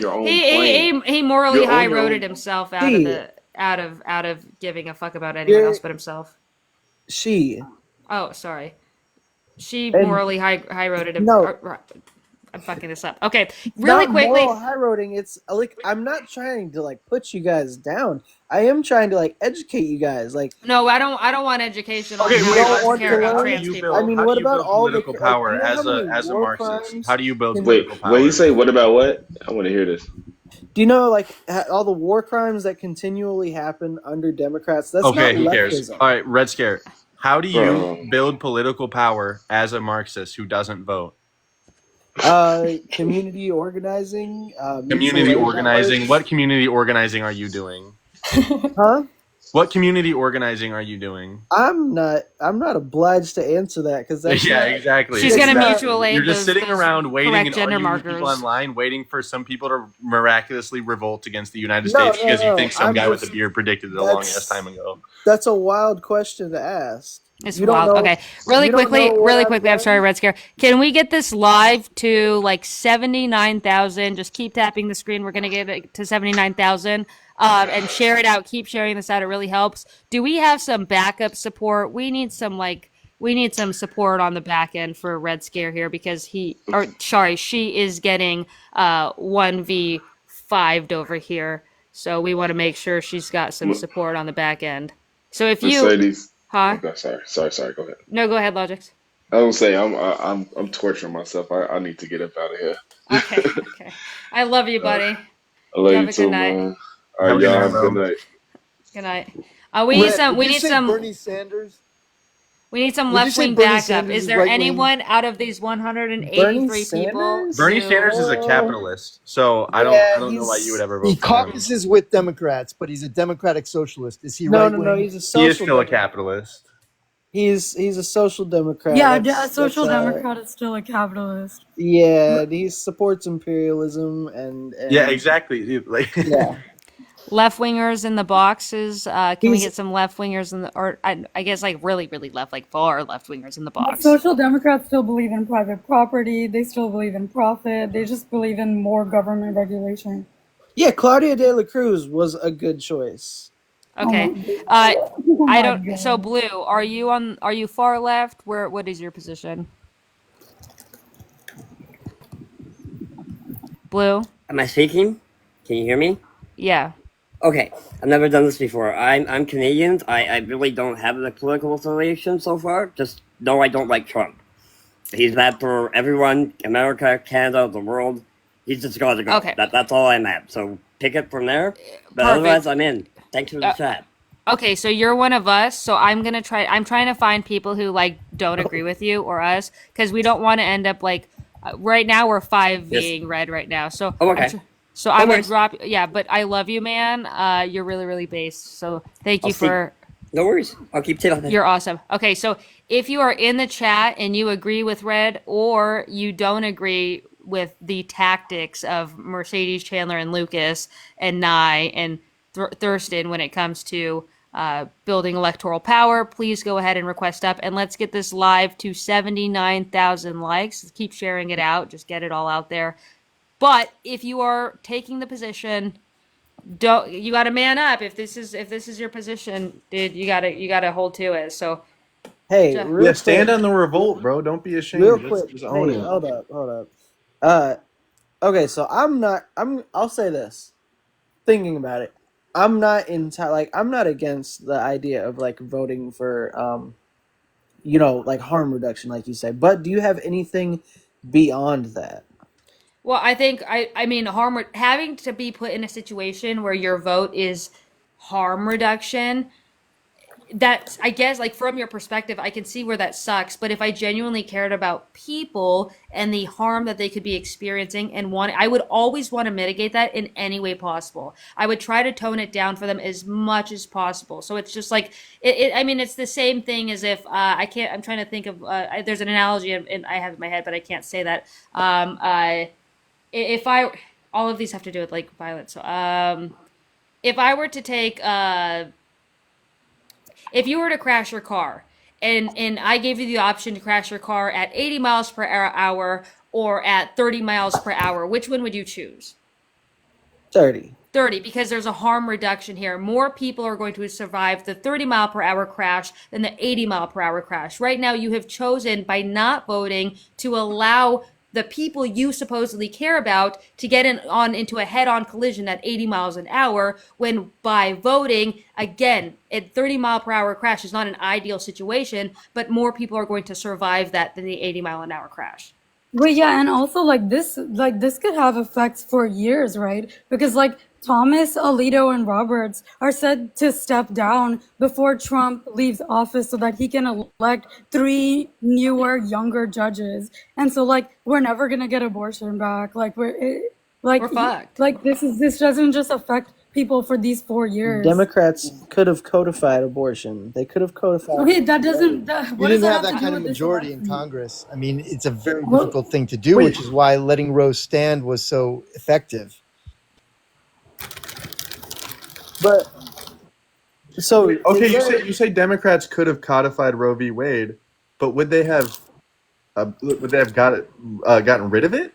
your own plane. He morally You're on high your roaded own. himself she, out of giving a fuck about anyone you're, else but himself. she, Oh, sorry. She and morally high roaded him. no, I'm fucking this up. Okay, it's really not quickly. moral high roading. It's like I'm not trying to like put you guys down. I am trying to like educate you guys. Like No, I don't want education on Okay, you how wait, not don't to let's want to hear care it. about How do learn. trans you people. I build? mean, How do what you about build all the political like? power Do you know how many as a war Marxist? crimes How do you build can? political Wait, you power? say what about what? I want to hear this. Do you know like all the war crimes that continually happen under Democrats? That's Okay, not who cares? leftism. All right, Red Scare. How do you Bro. build political power as a Marxist who doesn't vote? Community organizing, mutual Community aid organizing. networks. What community organizing are you doing? Huh? What community organizing are you doing? I'm not obliged to answer that because that's Yeah, not. exactly. She's It's gonna not. mutual aid You're just those sitting around waiting correct and gender arguing with people markers. online, waiting for some people to miraculously revolt against the United No, States no, because you no. think some I'm guy with a just. beard predicted it a long ass That's time ago. that's a wild question to ask. It's You don't wild. know. Okay, really You don't know quickly, what really I've quickly. I'm sorry, done. Red Scare. Can we get this live to like 79,000? Just keep tapping the screen. We're gonna get it to 79,000. And share it out. Keep sharing this out. It really helps. Do we have some backup support? We need some support on the back end for Red Scare here because she is getting 1v5'd over here. So we want to make sure she's got some support on the back end. So if you, Mercedes. huh? Okay, sorry. Go ahead. No, go ahead, Logix. I don't say I'm torturing myself. I need to get up out of here. Okay. I love you, buddy. I love You you have a too, good night. man. All Have a right, good y'all night, have a good bro. night. Good night. We need Red, some. would We you need say some. Bernie Sanders? We need some Would you left say wing Bernie backup. Sanders Is is there right wing? anyone out of these Bernie 183 people? Sanders? Bernie who- Sanders is a capitalist, so I Yeah, don't know why you would ever he vote for him. caucuses with Democrats, but he's a Democratic socialist. Is he No, right no, wing? no. He's a He is social. still a Democrat. capitalist. He's a social democrat. Yeah, That's a social that's democrat is still a capitalist. yeah. He supports imperialism and Yeah, exactly. Like, yeah. Left wingers in the boxes. Can we He's get some left wingers in the, or I guess like really left, like far left wingers in the But box? social democrats still believe in private property. They still believe in profit. They just believe in more government regulation. yeah. Claudia de la Cruz was a good choice. Okay. Oh I my don't. God. So Blue, are you far left? What is your position? Blue? Am I speaking? Can you hear me? Yeah. Okay, I've never done this before. I'm Canadian. I really don't have a political affiliation so far. Just know I don't like Trump. He's bad for everyone, America, Canada, the world. He's just got to go. Okay. That's all I'm at. So pick it from there. But otherwise, I'm in. Thanks for the chat. Okay, so you're one of us. So I'm trying to find people who like don't agree with you or us, because we don't want to end up like right now we're 5 Yes. being red right now. So Oh, okay. so I would worries. drop. Yeah, but I love you, man. You're really really based. So thank you I'll see. for. No worries. I'll keep taking it. You're awesome. Okay, so if you are in the chat and you agree with Red or you don't agree with the tactics of Mercedes, Chandler, and Lucas, and Nye and Thurston when it comes to building electoral power, please go ahead and request up. And let's get this live to 79,000 likes. Keep sharing it out. Just get it all out there. But if you are taking the position, don't you got to man up. If this is your position, dude, you gotta hold to it. So Hey, Yeah. real Yeah, stand quick, on the revolt, bro. Don't be ashamed. real Just, quick. just own Hey, it. hold up. Okay, so I'll say this. Thinking about it, I'm not I'm not against the idea of like voting for like harm reduction, like you say. But do you have anything beyond that? well, I think I mean having to be put in a situation where your vote is harm reduction. That's, I guess, like from your perspective, I can see where that sucks. But if I genuinely cared about people and the harm that they could be experiencing and I would always want to mitigate that in any way possible. I would try to tone it down for them as much as possible. So it's just like I mean, it's the same thing as if I'm trying to think of. There's an analogy and I have in my head, but I can't say that. If all of these have to do with like violence. So, if I were to take if you were to crash your car and I gave you the option to crash your car at 80 miles per hour or at 30 miles per hour, which one would you choose? 30. 30, because there's a harm reduction here. More people are going to survive the 30 mile per hour crash than the 80 mile per hour crash. Right now, you have chosen by not voting to allow the people you supposedly care about to get into a head-on collision at 80 miles an hour, when by voting, again, a 30 mile per hour crash is not an ideal situation, but more people are going to survive that than the 80 mile an hour crash. But yeah, and also like this could have effects for years, right? Because like Thomas, Alito, and Roberts are said to step down before Trump leaves office so that he can elect 3 newer, younger judges. And so like we're never gonna get abortion back. Like we're fucked. Like this doesn't just affect people for these 4 years. Democrats could have codified abortion. They could have codified. Okay, that doesn't. You What does didn't that have have that to kind do of with this majority in election? Congress. I mean, it's a very Well, difficult thing to do, Wait. which is why letting Rose stand was so effective. But so Okay, is there- you say Democrats could have codified Roe v. Wade, but would they have gotten rid of it?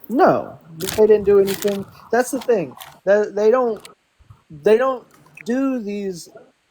No, they didn't do anything. That's the thing. That they don't do these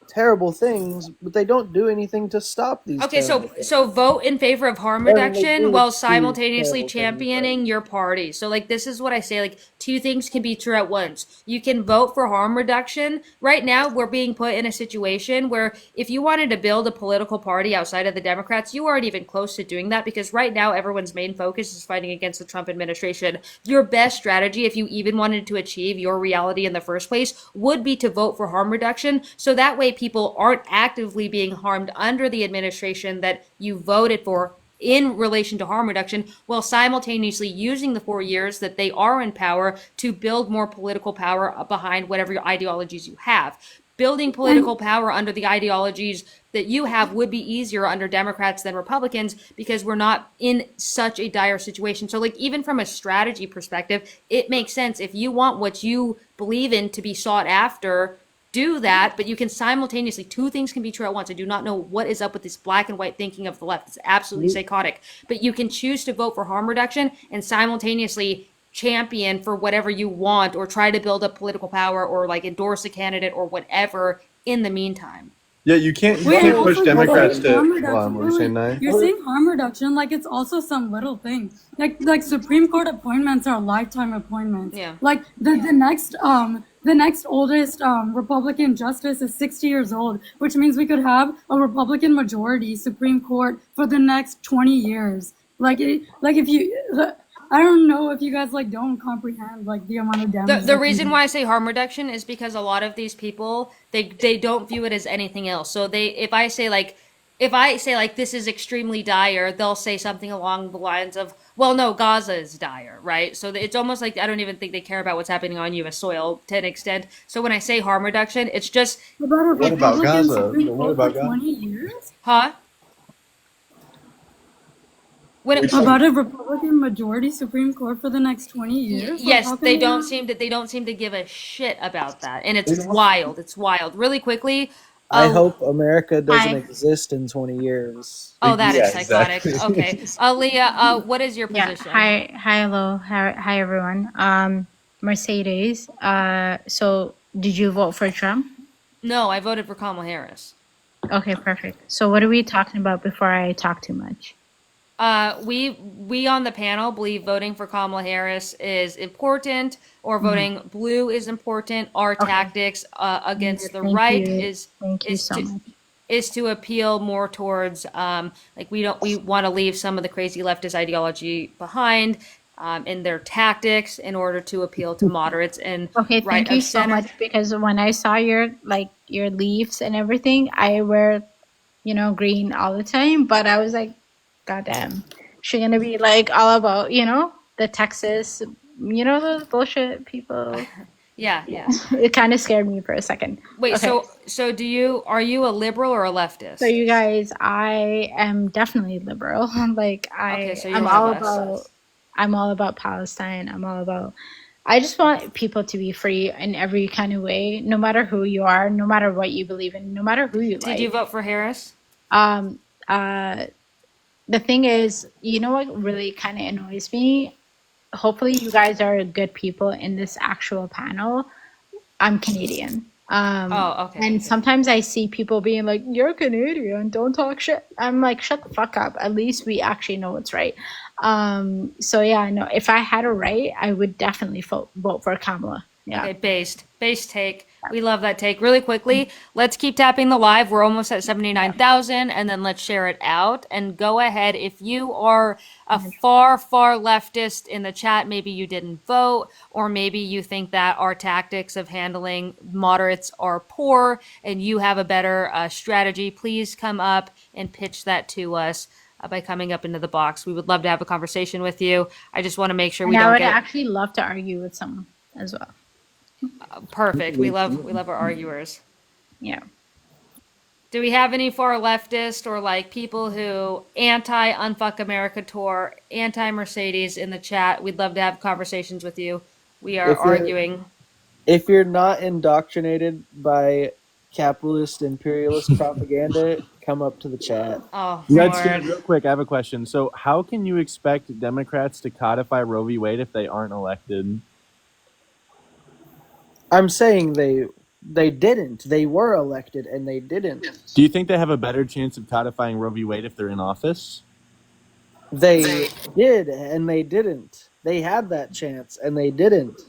terrible things, but they don't do anything to stop these. Okay, terrible things. so vote in favor of harm Or they reduction do while do simultaneously terrible things, championing your party. So like this is what I say, like two things can be true at once. You can vote for harm reduction. Right now we're being put in a situation where if you wanted to build a political party outside of the Democrats, you aren't even close to doing that, because right now everyone's main focus is fighting against the Trump administration. Your best strategy, if you even wanted to achieve your reality in the first place, would be to vote for harm reduction, so that way people aren't actively being harmed under the administration that you voted for in relation to harm reduction, while simultaneously using the 4 years that they are in power to build more political power behind whatever ideologies you have. Building political power under the ideologies that you have would be easier under Democrats than Republicans, because we're not in such a dire situation. So like even from a strategy perspective, it makes sense. If you want what you believe in to be sought after, do that, but you can simultaneously, two things can be true at once. I do not know what is up with this black and white thinking of the left. It's absolutely psychotic. But you can choose to vote for harm reduction and simultaneously champion for whatever you want, or try to build up political power, or like endorse a candidate or whatever in the meantime. Yeah, you can't Wait, and push also Democrats to. harm Hold on, what were you saying, Nye? You're saying harm reduction like it's also some little thing. Like Supreme Court appointments are lifetime appointments. Yeah. Like the next oldest Republican justice is 60 years old, which means we could have a Republican majority Supreme Court for the next 20 years. Like if you I don't know if you guys like don't comprehend like the amount of damage. The that can reason do. why I say harm reduction is because a lot of these people they don't view it as anything else. So if I say like this is extremely dire, they'll say something along the lines of, well, no, Gaza is dire, right? So it's almost like I don't even think they care about what's happening on U.S. soil to an extent. So when I say harm reduction, it's just, About a What about Republican Gaza? Supreme What Court about for Gaza? 20 years? huh? When it, About a Republican majority Supreme Court for the next 20 years? Like, yes, how can they don't seem to give a shit about that, and it's They don't. wild. It's wild. Really quickly, I uh, hope America doesn't Hi. exist in 20 years. oh, that Yeah, is psychotic. exactly. Okay, Leah, what is your Yeah. position? Hi, hello. Hi, everyone. Mercedes. So did you vote for Trump? No, I voted for Kamala Harris. Okay, perfect. So what are we talking about before I talk too much? We on the panel believe voting for Kamala Harris is important, or voting blue is important. Our Okay. tactics against the Thank right you. is Thank you is so to much. is to appeal more towards like we want to leave some of the crazy leftist ideology behind in their tactics in order to appeal to moderates and Okay, right thank you of so center. much because when I saw your leaves and everything, I wear, green all the time, but I was like, God damn, she gonna be like all about, the Texas, those bullshit people. Yeah. It kind of scared me for a second. Wait, Okay. so are you a liberal or a leftist? So you guys, I am definitely liberal. Like Okay, so you're I'm one of all us. about Palestine. I just want people to be free in every kind of way, no matter who you are, no matter what you believe in, no matter who you Did you like. vote for Harris? Um the thing is, you know what really kind of annoys me? Hopefully you guys are good people in this actual panel. I'm Canadian. Oh, okay. And sometimes I see people being like, "You're Canadian, don't talk shit." I'm like, "Shut the fuck up." At least we actually know what's right. So yeah, no. If I had a right, I would definitely vote for Kamala. Yeah. Okay, based take. We love that take. Really quickly, let's keep tapping the live. We're almost at 79,000, and then let's share it out. And go ahead. If you are a far leftist in the chat, maybe you didn't vote, or maybe you think that our tactics of handling moderates are poor and you have a better strategy, please come up and pitch that to us by coming up into the box. We would love to have a conversation with you. I just want to make sure we And I don't would get actually love to argue with someone as well. perfect. We love our arguers. Yeah. Do we have any far leftist or like people who anti Unfuck America tour, anti Mercedes in the chat? We'd love to have conversations with you. We are If you're- arguing. If you're not indoctrinated by capitalist imperialist propaganda, come up to the chat. Oh, Let's Lord. real quick. I have a question. So, how can you expect Democrats to codify Roe v. Wade if they aren't elected? I'm saying they didn't. They were elected and they didn't. Do you think they have a better chance of codifying Roe v. Wade if they're in office? They did and they didn't. They had that chance and they didn't.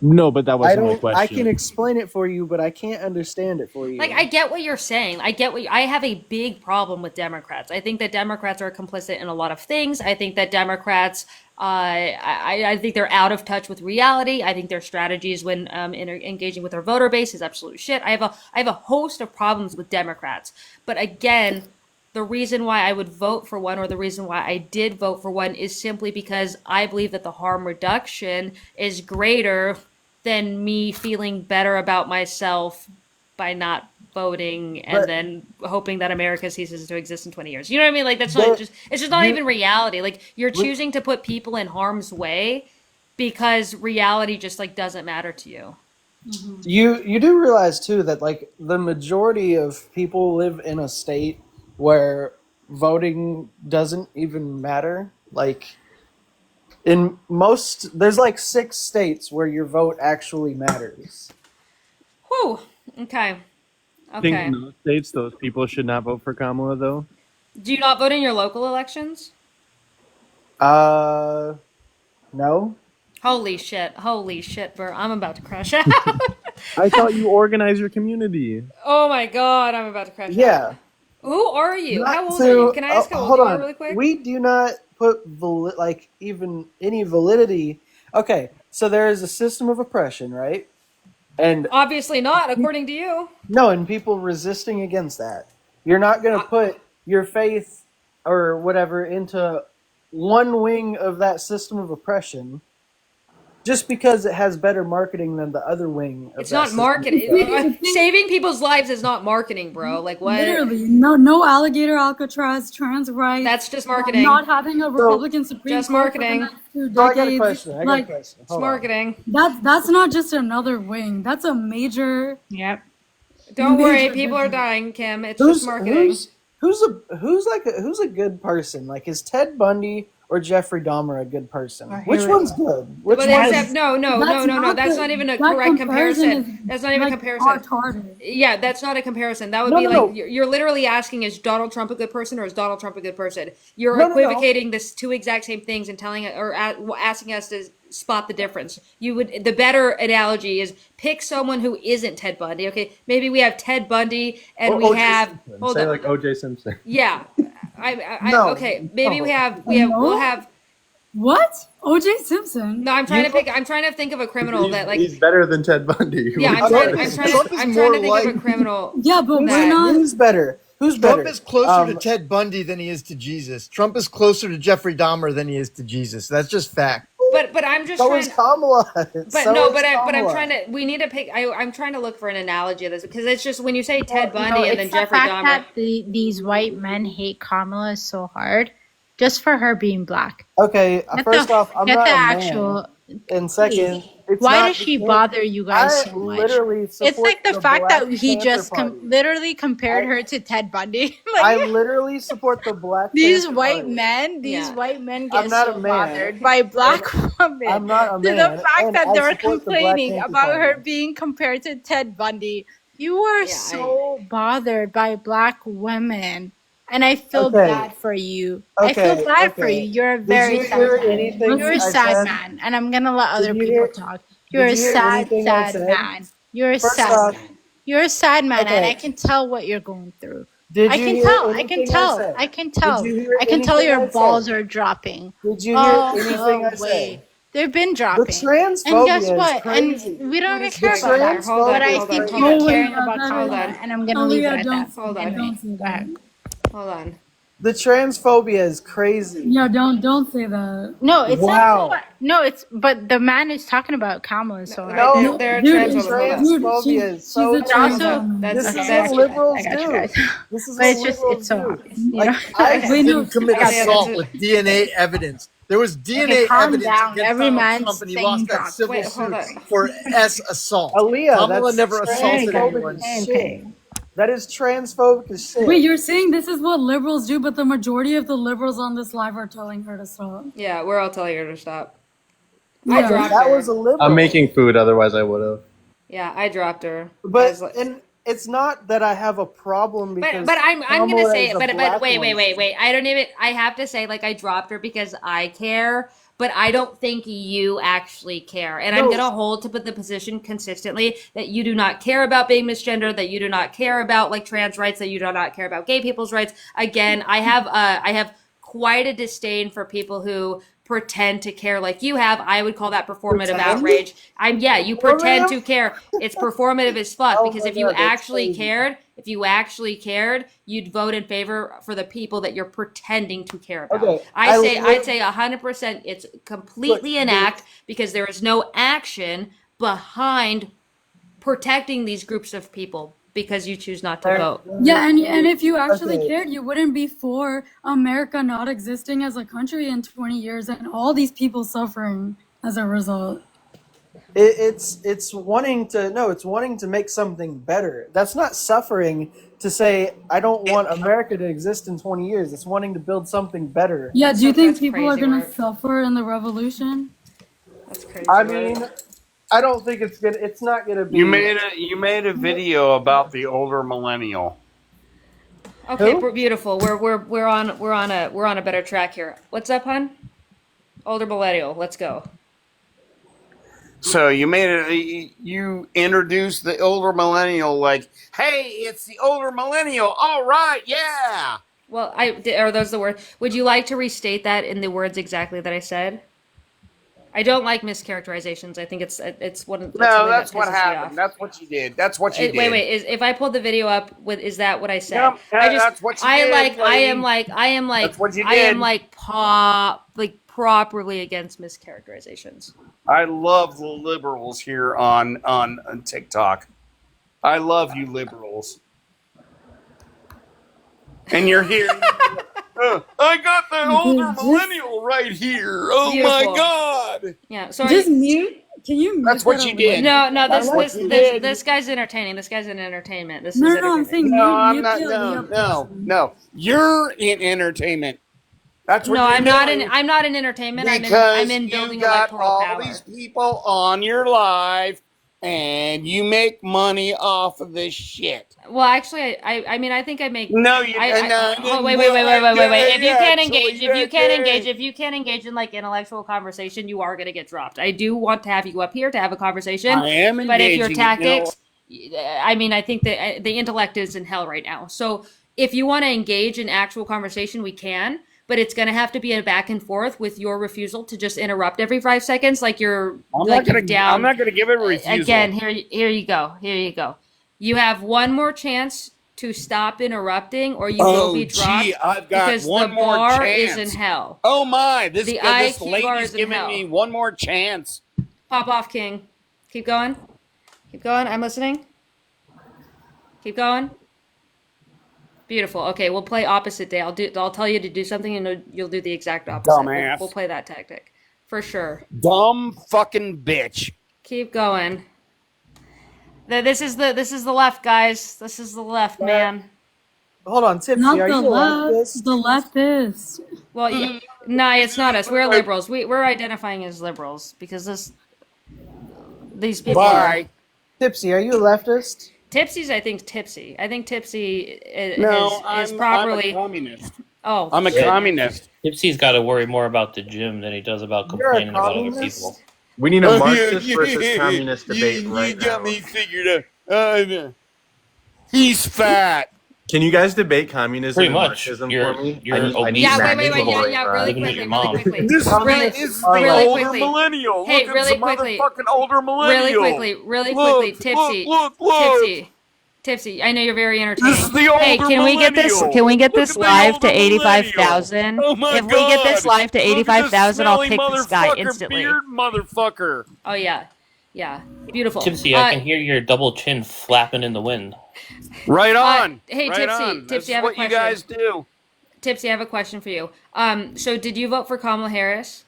No, but that I wasn't my don't. question. I can explain it for you, but I can't understand it for you. Like, I get what you're saying. I have a big problem with Democrats. I think that Democrats are complicit in a lot of things. I think that Democrats, I think they're out of touch with reality. I think their strategies when engaging with their voter base is absolute shit. I have a host of problems with Democrats. But again, the reason why I would vote for one, or the reason why I did vote for one, is simply because I believe that the harm reduction is greater than me feeling better about myself by not voting and But- then hoping that America ceases to exist in 20 years. You know what I mean? Like, that's not But it's just not you- even reality. Like, you're choosing to put people in harm's way because reality just like doesn't matter to you. You do realize too that like the majority of people live in a state where voting doesn't even matter. Like in most, there's like 6 states where your vote actually matters. Whew. Okay. I think Okay. in those states, those people should not vote for Kamala, though. Do you not vote in your local elections? No. Holy shit, bro. I'm about to crash out. I thought you organize your community. Oh my god, I'm about to crash out. Yeah. Who are you? Not How old to- are you? Can I ask how old hold you on. are really quick? We do not put like even any validity. Okay, so there is a system of oppression, right? And Obviously not, according to you. no, and people resisting against that. You're not going to put your faith or whatever into one wing of that system of oppression just because it has better marketing than the other wing of It's that not system of marketing. oppression. Saving people's lives is not marketing, bro. Like what? Literally, no alligator Alcatraz, trans rights. That's just marketing. Not having a Republican Supreme just Court for the marketing. next 2 So I got a decades. question. Like, It's marketing. that's not just another wing. That's a major. Yep. Don't worry, major people are business. dying, Kim. It's just marketing. Who's a good person? Like, is Ted Bundy or Jeffrey Dahmer a good person? Which one's good? Which But one except is, no. That's not even a correct comparison. That's not even a comparison. Yeah, that's not a comparison. That would be like you're literally asking, is Donald Trump a good person or is Donald Trump a good person? You're equivocating this two exact same things and telling or asking us to spot the difference. The better analogy is pick someone who isn't Ted Bundy. Okay, maybe we have Ted Bundy and we have Simpson. Say like O.J. Simpson. Yeah, No. okay. Maybe we'll have What? O.J. Simpson? No, I'm trying to think of a criminal that like. He's better than Ted Bundy. Yeah, I'm trying to think of a criminal. Yeah, but we're not. Who's better? Who's better? Trump is closer to Ted Bundy than he is to Jesus. Trump is closer to Jeffrey Dahmer than he is to Jesus. That's just fact. But I'm just So trying. is Kamala. I'm trying to. We need to pick. I'm trying to look for an analogy of this because it's just when you say Ted Bundy and then it's Jeffrey the fact Dahmer. that these white men hate Kamala so hard just for her being black. Okay, first off, I'm get not the a actual. man. And second, it's Why not does she because bother you guys so much? literally It's support like the fact Black that he Panther just Party. literally compared her to Ted Bundy. I Like, literally support the Black these Panther white Party. men, these Yeah. white men I'm get not so a man. bothered by black women. I'm not a To man. the fact and that I they're support the Black complaining Panther about her Party. being compared to Ted Bundy. You are so bothered by black women. And I feel Okay. bad for you. I feel Okay, bad for okay. you. You're a Did very you sad hear man. anything You're a I sad said? man. And I'm gonna let other Did you people hear- talk. You're a did you hear sad, anything I sad said? man. You're a First sad off- man. You're a sad man, and Okay. I can tell what you're going through. Did I you can hear tell. I anything can tell. said? I can tell. Did you hear I can tell anything your I said? balls are dropping. Did you hear anything I no said? way. They've been The dropping. transphobia And guess is what? crazy. And we don't even The care about that. transphobia But I is think crazy. you're Oh, caring wait, about no, Kamala, and I'm gonna Oh, leave yeah, it at don't that. say Hold that. on. Don't say Go ahead. that. Hold on. The transphobia is crazy. Yeah, don't say that. No, it's Wow. not. No, it's but the man is talking about Kamala. So No, They're Dude, transphobic. Hold on. transphobia is so she's a crazy. also That's This is that's what liberals I got you do. guys. This is But what it's just liberals it's so do. obvious. You Like, know? I Wait, no, didn't commit okay, yeah, assault that's with DNA evidence. There was DNA calm evidence down. against Every Donald man's Trump, and he thing lost that drops. civil Wait, hold suit on. for assault. Aaliyah, Kamala that's never assaulted transphobic anyone. as shit. That is transphobic as shit. Wait, you're saying this is what liberals do, but the majority of the liberals on this live are telling her to stop. Yeah, we're all telling her to stop. Yeah. I dropped that her. was a liberal. I'm making food, otherwise I would have. Yeah, I dropped her. I But was like- and it's not that I have a problem because. But I'm gonna Kamala say is it. a But black wait. woman. I don't even. I have to say like I dropped her because I care. But I don't think you actually care. And I'm No. going to hold to the position consistently that you do not care about being misgendered, that you do not care about like trans rights, that you do not care about gay people's rights. Again, I have quite a disdain for people who pretend to care like you have. I would call that performative Pretend? outrage. You pretend Performative? to care. It's performative as fuck Oh because my if you God, that's actually crazy. cared, you'd vote in favor for the people that you're pretending to care about. Okay, I'd say 100% it's completely Look, an act because there is no action behind protecting these groups of people because you choose not to vote. Yeah, and if you actually Okay. cared, you wouldn't be for America not existing as a country in 20 years and all these people suffering as a result. It's wanting to make something better. That's not suffering to say I don't want America to exist in 20 years. It's wanting to build something better. Yeah, do you think That's people are crazy gonna work. suffer in the revolution? That's crazy. I work. mean, I don't think it's gonna. It's not gonna be. You made a video about the older millennial. Okay, Who? we're beautiful. We're on a better track here. What's up, hon? Older millennial. Let's go. So you introduced the older millennial like, hey, it's the older millennial. All right, yeah. Well, are those the words? Would you like to restate that in the words exactly that I said? I don't like mischaracterizations. I think it's one of it's No, something that that's what pisses me happened. off. That's what you did. That's what you Wait, did. wait. If I pulled the video up, is that what I said? No, I just that's what you I did, like I am lady. like I am like That's what you I am did. like properly against mischaracterizations. I love the liberals here on TikTok. I love you liberals. And you're here. I got the older millennial right here. Oh my Beautiful. God. Yeah. So Just mute. Can you mute That's what that you on did. no, That's what you did. this guy's entertaining. This guy's an entertainment. This No, is no, no, I'm entertaining. saying No, mute, I'm mute not. the No, Aaliyah no, person. no. You're in entertainment. That's what No, you're I'm not doing. in. I'm not in entertainment. I'm Because in you building got electoral all power. these people on your live, and you make money off of this shit. Well, actually, I mean, I think I make. No, you. Oh, wait. If you can't engage, if you can't engage in like intellectual conversation, you are going to get dropped. I do want to have you up here to have a conversation. I am But if your engaging, tactics, I mean, I think that the intellect is in hell right now. So if you want to engage in actual conversation, we can. But it's going to have to be a back and forth with your refusal to just interrupt every 5 seconds, like you're I'm like not you're down. I'm not gonna give it a refusal. Again, here you go. Here you go. You have one more chance to stop interrupting, or you will be dropped. Gee, I've got because one the more bar chance. is in hell. Oh my! This The this IQ bar lady's is in giving hell. me one more chance. Pop off, King. Keep going. Keep going. I'm listening. Keep going. Beautiful. Okay, we'll play opposite day. I'll tell you to do something, and you'll do the exact opposite. Dumbass. We'll play that tactic for sure. Dumb fucking bitch. Keep going. This is the left, guys. This is the left, man. Hold on, Tipsy, Not are the you a left, leftist? the leftist. Well, yeah, nah, it's not us. We're liberals. We're identifying as liberals because these people are Tipsy, are you a leftist? Tipsy's. I think Tipsy. I think Tipsy is I'm properly. a communist. Oh, I'm a shit. communist. Tipsy's got to worry more about the gym than he does about You're a complaining about other communist? people. We need a Marxist versus communist debate you right got now. me figured out. He's fat. Can you guys debate communism Pretty and much. Marxism You're- for me? you're I need obese. Yeah, Matt wait, Nicolay, yeah, bro. really Living with your quickly, mom. really quickly. This Really- is the really older quickly. millennial. Hey, Look really at the quickly. motherfucking older millennial. Really Look, quickly, Tipsy, look. Tipsy. I know you're very entertaining. This is the older Hey, can we get this? millennial. Can we get Look this at the live older to 85,000? millennial. Oh my If we get this God. live to Look at this 85,000, I'll smelly kick this guy motherfucker, instantly. Beard motherfucker. Oh yeah, beautiful. Tipsy, I can hear your double chin flapping in the wind. Right on. Hey, right Tipsy, on. This Tipsy, is I have a what you question. guys do. Tipsy, I have a question for you. So did you vote for Kamala Harris?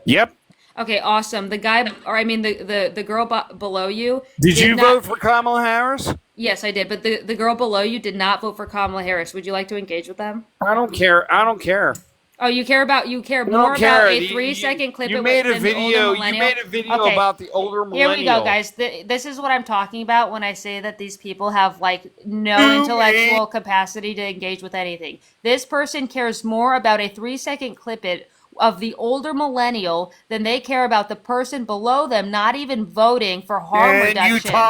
Yep. Okay, awesome. The guy, or I mean, the girl below you. Did you not- vote for Kamala Harris? Yes, I did. But the girl below you did not vote for Kamala Harris. Would you like to engage with them? I don't care. I don't care. Oh, you care more don't about care. a 3-second clip. You of made a than the older video. You millennial? made a video Okay. about the older Here millennial. we go, guys. This is what I'm talking about when I say that these people have like no Do intellectual capacity to engage with anything. This person cares more about a 3-second clip of the older millennial than they care about the person below them not even voting for harm And you reduction.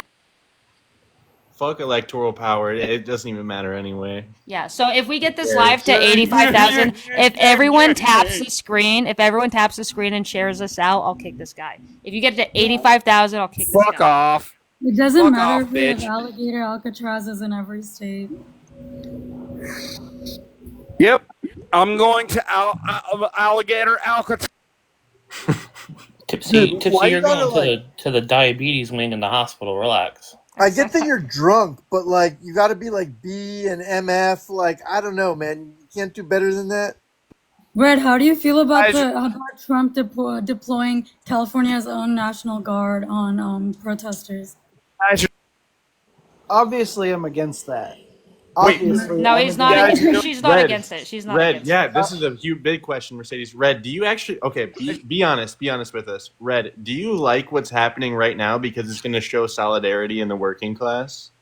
Fuck electoral power. It doesn't even matter anyway. Yeah, so if we get this Yeah. live to 85,000, if everyone taps the screen and shares us out, I'll kick this guy. If you get it to 85,000, I'll kick this Fuck guy. off. It doesn't Fuck matter off, if we have bitch. alligator Alcatrazes in every state. Yep. I'm going to alligator Alcatraz. Tipsy, Dude, Tipsy, why you're you gotta, going to the diabetes wing in the hospital. Relax. I get that you're drunk, but like you got to be like B and MF. Like I don't know, man. You can't do better than that. Red, how do you feel about Guys- about Trump deploying California's own National Guard on protesters? Obviously, I'm against that. Wait. Obviously, No, I'm he's not. against Guys, She's not Red, against it. She's not Red, against yeah, it. this is a huge, big question, Mercedes. Red, do you actually? Okay, be honest. Be honest with us. Red, do you like what's happening right now because it's going to show solidarity in the working class?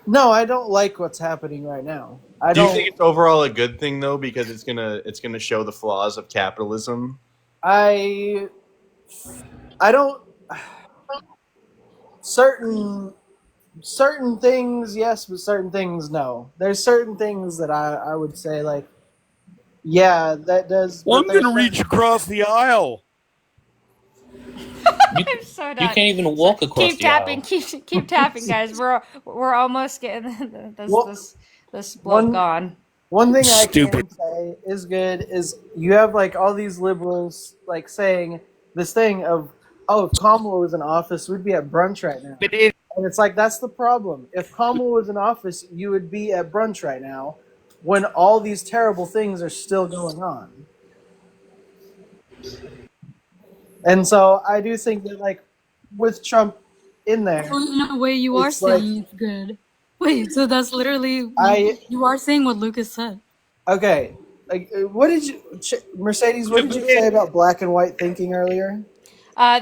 No, I don't like what's happening right now. I Do you don't. think it's overall a good thing though because it's gonna show the flaws of capitalism? I don't. Certain certain things, yes, but certain things, no. There's certain things that I would say, like, yeah, that does. Well, But I'm there's going to reach across the aisle. I'm so You done. can't even walk across Keep the tapping, aisle. keep tapping, guys. We're almost getting Well, this bloke one gone. one thing I Stupid. can say is good is you have like all these liberals like saying this thing of, oh, if Kamala was in office, we'd be at brunch right now. And it's like, that's the problem. If Kamala was in office, you would be at brunch right now when all these terrible things are still going on. And so I do think that, like, with Trump in there, So in a way, you are it's like, saying it's good. Wait, so that's literally I, you are saying what Lucas said. okay. Like, what did you, Mercedes, what did you say about black and white thinking earlier?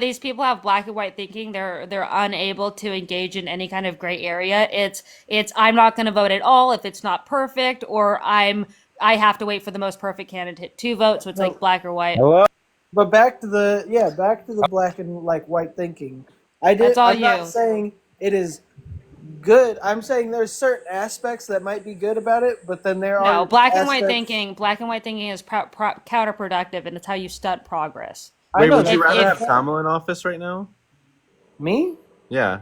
These people have black and white thinking. They're unable to engage in any kind of gray area. It's I'm not going to vote at all if it's not perfect, or I have to wait for the most perfect candidate to vote. So it's like black or white. But back to the black and like white thinking. That's all I'm not you. saying it is good. I'm saying there's certain aspects that might be good about it, but then there No, are black and white aspects. thinking. Black and white thinking is counterproductive, and it's how you stunt progress. I Wait, know would that. you rather If have Kamala in office right now? Me? Yeah,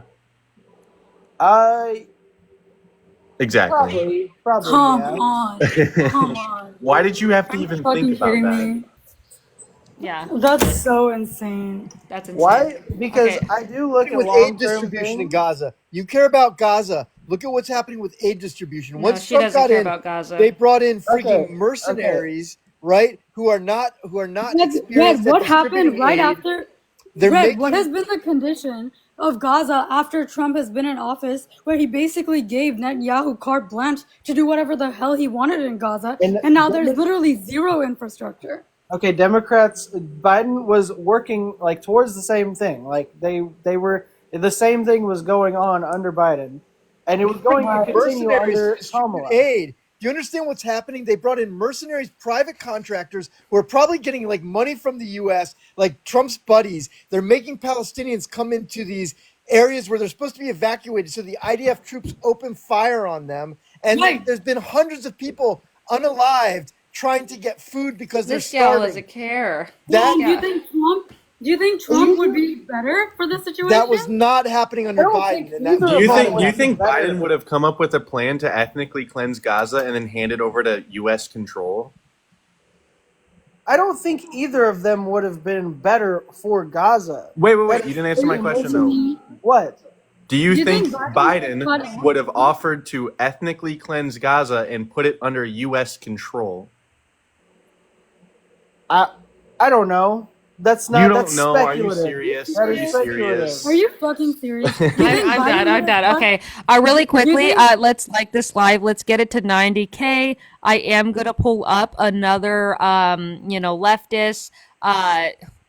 I exactly. probably Come yeah. on, come on. Why did you have to Are you even think fucking about kidding that? me? yeah, That's so insane. that's insane. Why? Because Okay, I do look at With aid long-term distribution in things. Gaza, you care about Gaza. Look at what's happening with aid distribution. no, Once she Trump doesn't got care in, about Gaza. they brought in Okay, freaking okay. mercenaries, right? Who are not Red, experienced at what happened distributing right aid. after? They're Red, what has making been the condition of Gaza after Trump has been in office, where he basically gave Netanyahu carte blanche to do whatever the hell he wanted in Gaza, And and now there's literally zero infrastructure. okay, Democrats, Biden was working like towards the same thing. Like they were, the same thing was going on under Biden, and it was going to continue mercenaries to under distribute Kamala. aid. Do you understand what's happening? They brought in mercenaries, private contractors who are probably getting like money from the U.S., like Trump's buddies. They're making Palestinians come into these areas where they're supposed to be evacuated, so the IDF troops open fire on them. And Right. there's been hundreds of people unalived trying to get food because they're This gal doesn't starving. care. That Do you think Trump? Do you think Trump would be better for this situation? that was not happening I under don't think Biden. And that either Do of you them think would do you be think better. Biden would have come up with a plan to ethnically cleanse Gaza and then hand it over to U.S. control? I don't think either of them would have been better for Gaza. Wait. But You didn't answer my question though. what? Do you Do you think think Biden Biden would cut would have offered to ethnically cleanse Gaza and put it under U.S. control? I don't know. That's You not. don't That's know? Are you speculative. serious? That Are is you speculative. serious? Are you fucking serious? Do you think I'm Biden done. I'm would done. have Okay. cut- Really Do you quickly, think? let's like this live. Let's get it to 90K. I am gonna pull up another, leftist.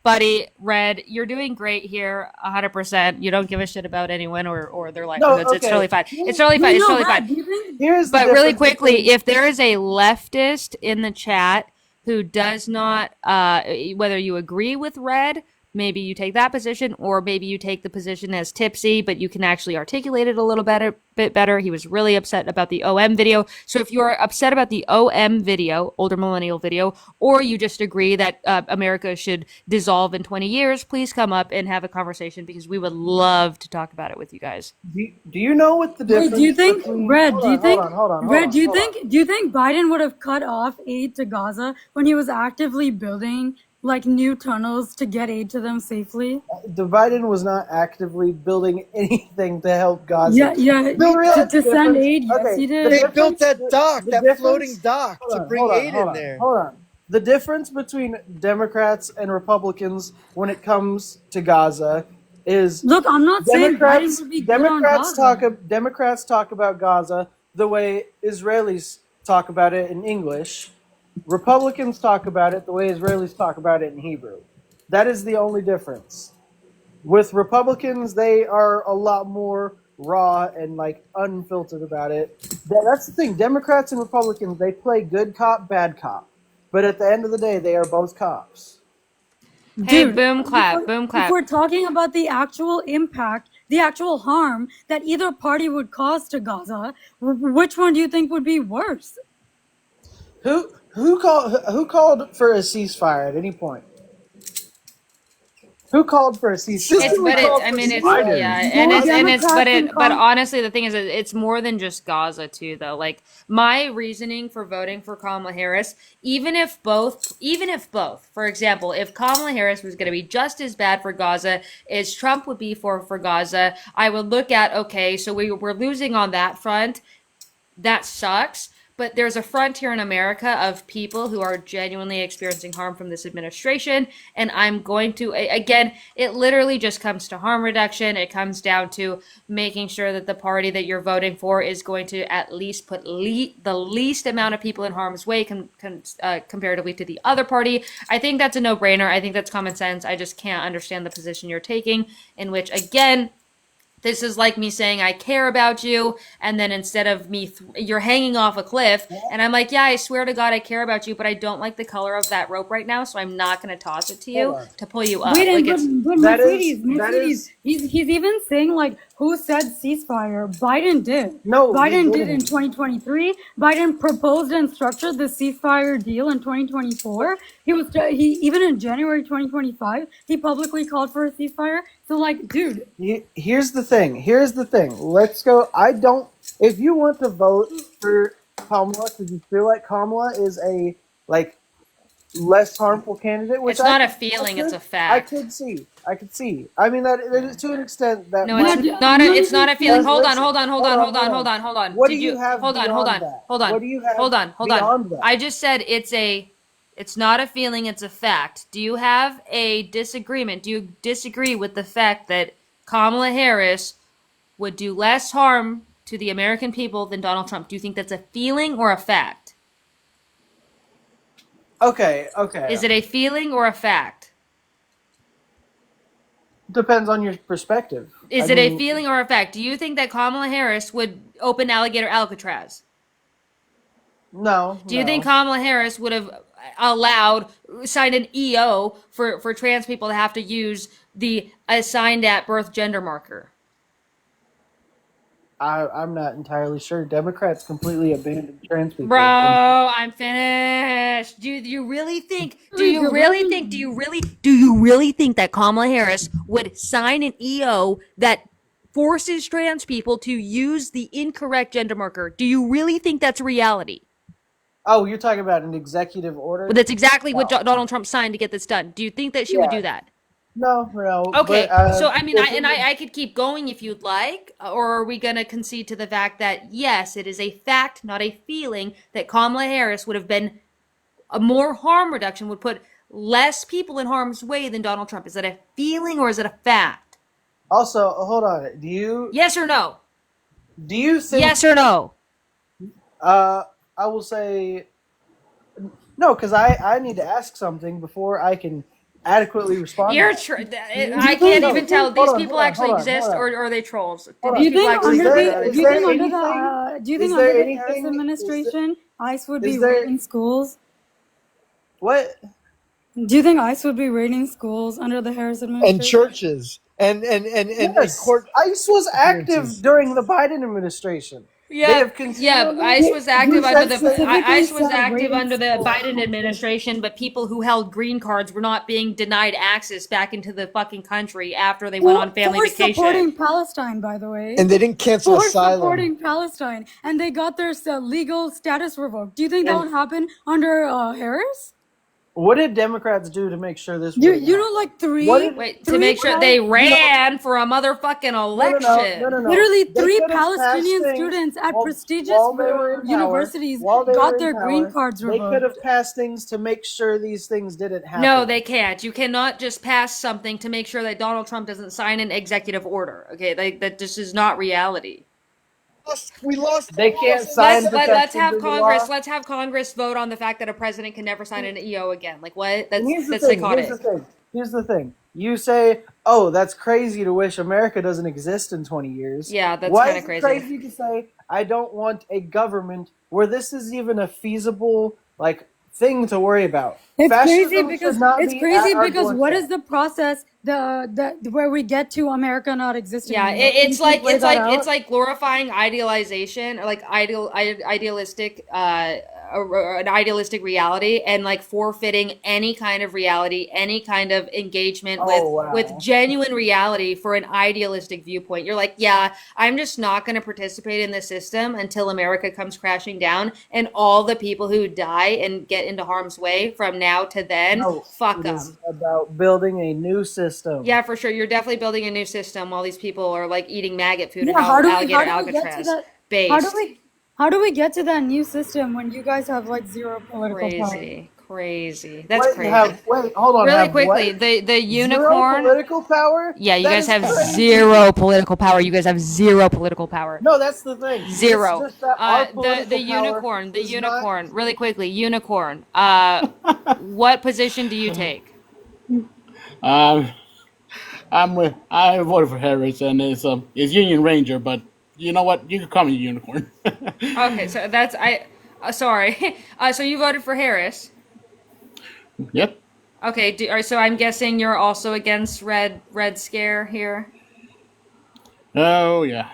Buddy, Red, you're doing great here, 100%. You don't give a shit about anyone or their life. No, It's okay. totally fine. It's totally fine. It's totally Red, fine. do you think? Here's the But really difference quickly, between- if there is a leftist in the chat who does not, whether you agree with Red, maybe you take that position, or maybe you take the position as Tipsy, but you can actually articulate it a little bit better. He was really upset about the OM video. So if you're upset about the OM video, older millennial video, or you just agree that America should dissolve in 20 years, please come up and have a conversation, because we would love to talk about it with you guys. Do you know what the difference? Wait, do you think between- Red? Hold Do you on, think hold on, Red? Do you hold on. think? Do you think Biden would have cut off aid to Gaza when he was actively building like new tunnels to get aid to them safely? The Biden was not actively building anything to help Gaza. Yeah, The real to send difference- aid. Yes, okay, he the did. They difference- built that dock, the that difference- floating dock, hold to on, bring hold on, aid hold in on, there. Hold on. The difference between Democrats and Republicans when it comes to Gaza is Look, I'm not saying Biden Democrats would be good on Gaza. Democrats talk about Gaza the way Israelis talk about it in English. Republicans talk about it the way Israelis talk about it in Hebrew. That is the only difference. With Republicans, they are a lot more raw and like unfiltered about it. That's the thing. Democrats and Republicans, they play good cop, bad cop. But at the end of the day, they are both cops. Hey, Dude, boom clap, if boom clap. If we're talking about the actual impact the actual harm that either party would cause to Gaza, which one do you think would be worse? Who called for a ceasefire at any point? Who called for a ceasefire? But honestly, the thing is, it's more than just Gaza too, though. Like my reasoning for voting for Kamala Harris, even if both, for example, if Kamala Harris was going to be just as bad for Gaza as Trump would be for Gaza, I would look at, okay, so we're losing on that front. That sucks. But there's a front here in America of people who are genuinely experiencing harm from this administration. And I'm going to, again, it literally just comes to harm reduction. It comes down to making sure that the party that you're voting for is going to at least put the least amount of people in harm's way comparatively to the other party. I think that's a no-brainer. I think that's common sense. I just can't understand the position you're taking, in which, again, this is like me saying I care about you, and then instead of me, you're hanging off a cliff, and I'm like, yeah, I swear to God I care about you, but I don't like the color of that rope right now, so I'm not going to toss it to you to pull you up. Wait, but Mercedes, he's even saying, like, who said ceasefire? Biden did. No, Biden did in 2023. Biden proposed and structured the ceasefire deal in 2024. He even in January 2025, he publicly called for a ceasefire. So, like, dude. Here's the thing. Let's go. If you want to vote for Kamala because you feel like Kamala is a, like, less harmful candidate, which it's not a feeling, it's a fact. I could see. I mean, that to an extent that. No, it's not a feeling. Hold on. What do you have beyond that? What do you have beyond that? I just said it's not a feeling, it's a fact. Do you have a disagreement? Do you disagree with the fact that Kamala Harris would do less harm to the American people than Donald Trump? Do you think that's a feeling or a fact? Okay. Is it a feeling or a fact? Depends on your perspective. Is it a feeling or a fact? Do you think that Kamala Harris would open Alligator Alcatraz? No. Do you think Kamala Harris would have signed an EO for trans people to have to use the assigned at birth gender marker? I'm not entirely sure. Democrats completely abandoned trans people. Bro, I'm finished. Do you really think that Kamala Harris would sign an EO that forces trans people to use the incorrect gender marker? Do you really think that's reality? Oh, you're talking about an executive order? But that's exactly what Donald Trump signed to get this done. Do you think that she would do that? No. Okay, but, so I mean, I could keep going if you'd like, or are we going to concede to the fact that, yes, it is a fact, not a feeling, that Kamala Harris would have been a more harm reduction, would put less people in harm's way than Donald Trump? Is that a feeling or is it a fact? Also, hold on. Do you... Yes or no? Do you think... Yes or no? I will say... No, because I need to ask something before I can adequately respond. I can't even tell. These people actually exist, or are they trolls? Do you think under the Harris administration, ICE would be raiding schools? What? Do you think ICE would be raiding schools under the Harris administration? And churches and court. ICE was active during the Biden administration. ICE was active under the Biden administration, but people who held green cards were not being denied access back into the fucking country after they went on family vacation. Supporting Palestine, by the way. And they didn't cancel asylum. Supporting Palestine, and they got their legal status revoked. Do you think that would happen under Harris? What did Democrats do to make sure this? You know, like to make sure they ran for a motherfucking election. No. Literally, 3 Palestinian students at prestigious universities got their green cards revoked. They could have passed things to make sure these things didn't happen. No, they can't. You cannot just pass something to make sure that Donald Trump doesn't sign an executive order. Okay, that just is not reality. We lost. They can't sign. Let's have Congress. Let's have Congress vote on the fact that a president can never sign an EO again. Like what? That's psychotic. Here's the thing. You say, "Oh, that's crazy to wish America doesn't exist in 20 years." Yeah, that's kind of crazy. Why is it crazy to say, "I don't want a government where this is even a feasible, like, thing to worry about. It's crazy Fascism because should not be at our what doorstep. is the process where we get to America not existing Yeah, anymore? it's Can you like lay that out? it's like glorifying idealization, or like idealistic or an idealistic reality, and like forfeiting any kind of reality, any kind of engagement with Wow. genuine reality for an idealistic viewpoint. You're like, yeah, I'm just not going to participate in this system until America comes crashing down, and all the people who die and get into harm's way from now to then, No, fuck it them. is about building a new system. Yeah, for sure. You're definitely building a new system while these people are like eating maggot food Yeah, and how do we alligator get to Alcatraz that? based. How do we get to that new system when you guys have like zero political power? Crazy. That's Wait, crazy. hold on. Really have quickly, what? the Zero unicorn. political power? Yeah, you That guys is have crazy. zero political power. You guys have zero political power. No, that's the thing. It's Zero. just that our The political unicorn. The power is unicorn. Really quickly, unicorn. What position do you take? I voted for Harris, and it's Union Ranger, but you know what? You can call me Unicorn. Okay, so that's sorry. So you voted for Harris. Yep. Okay. So I'm guessing you're also against Red Scare here. Oh yeah.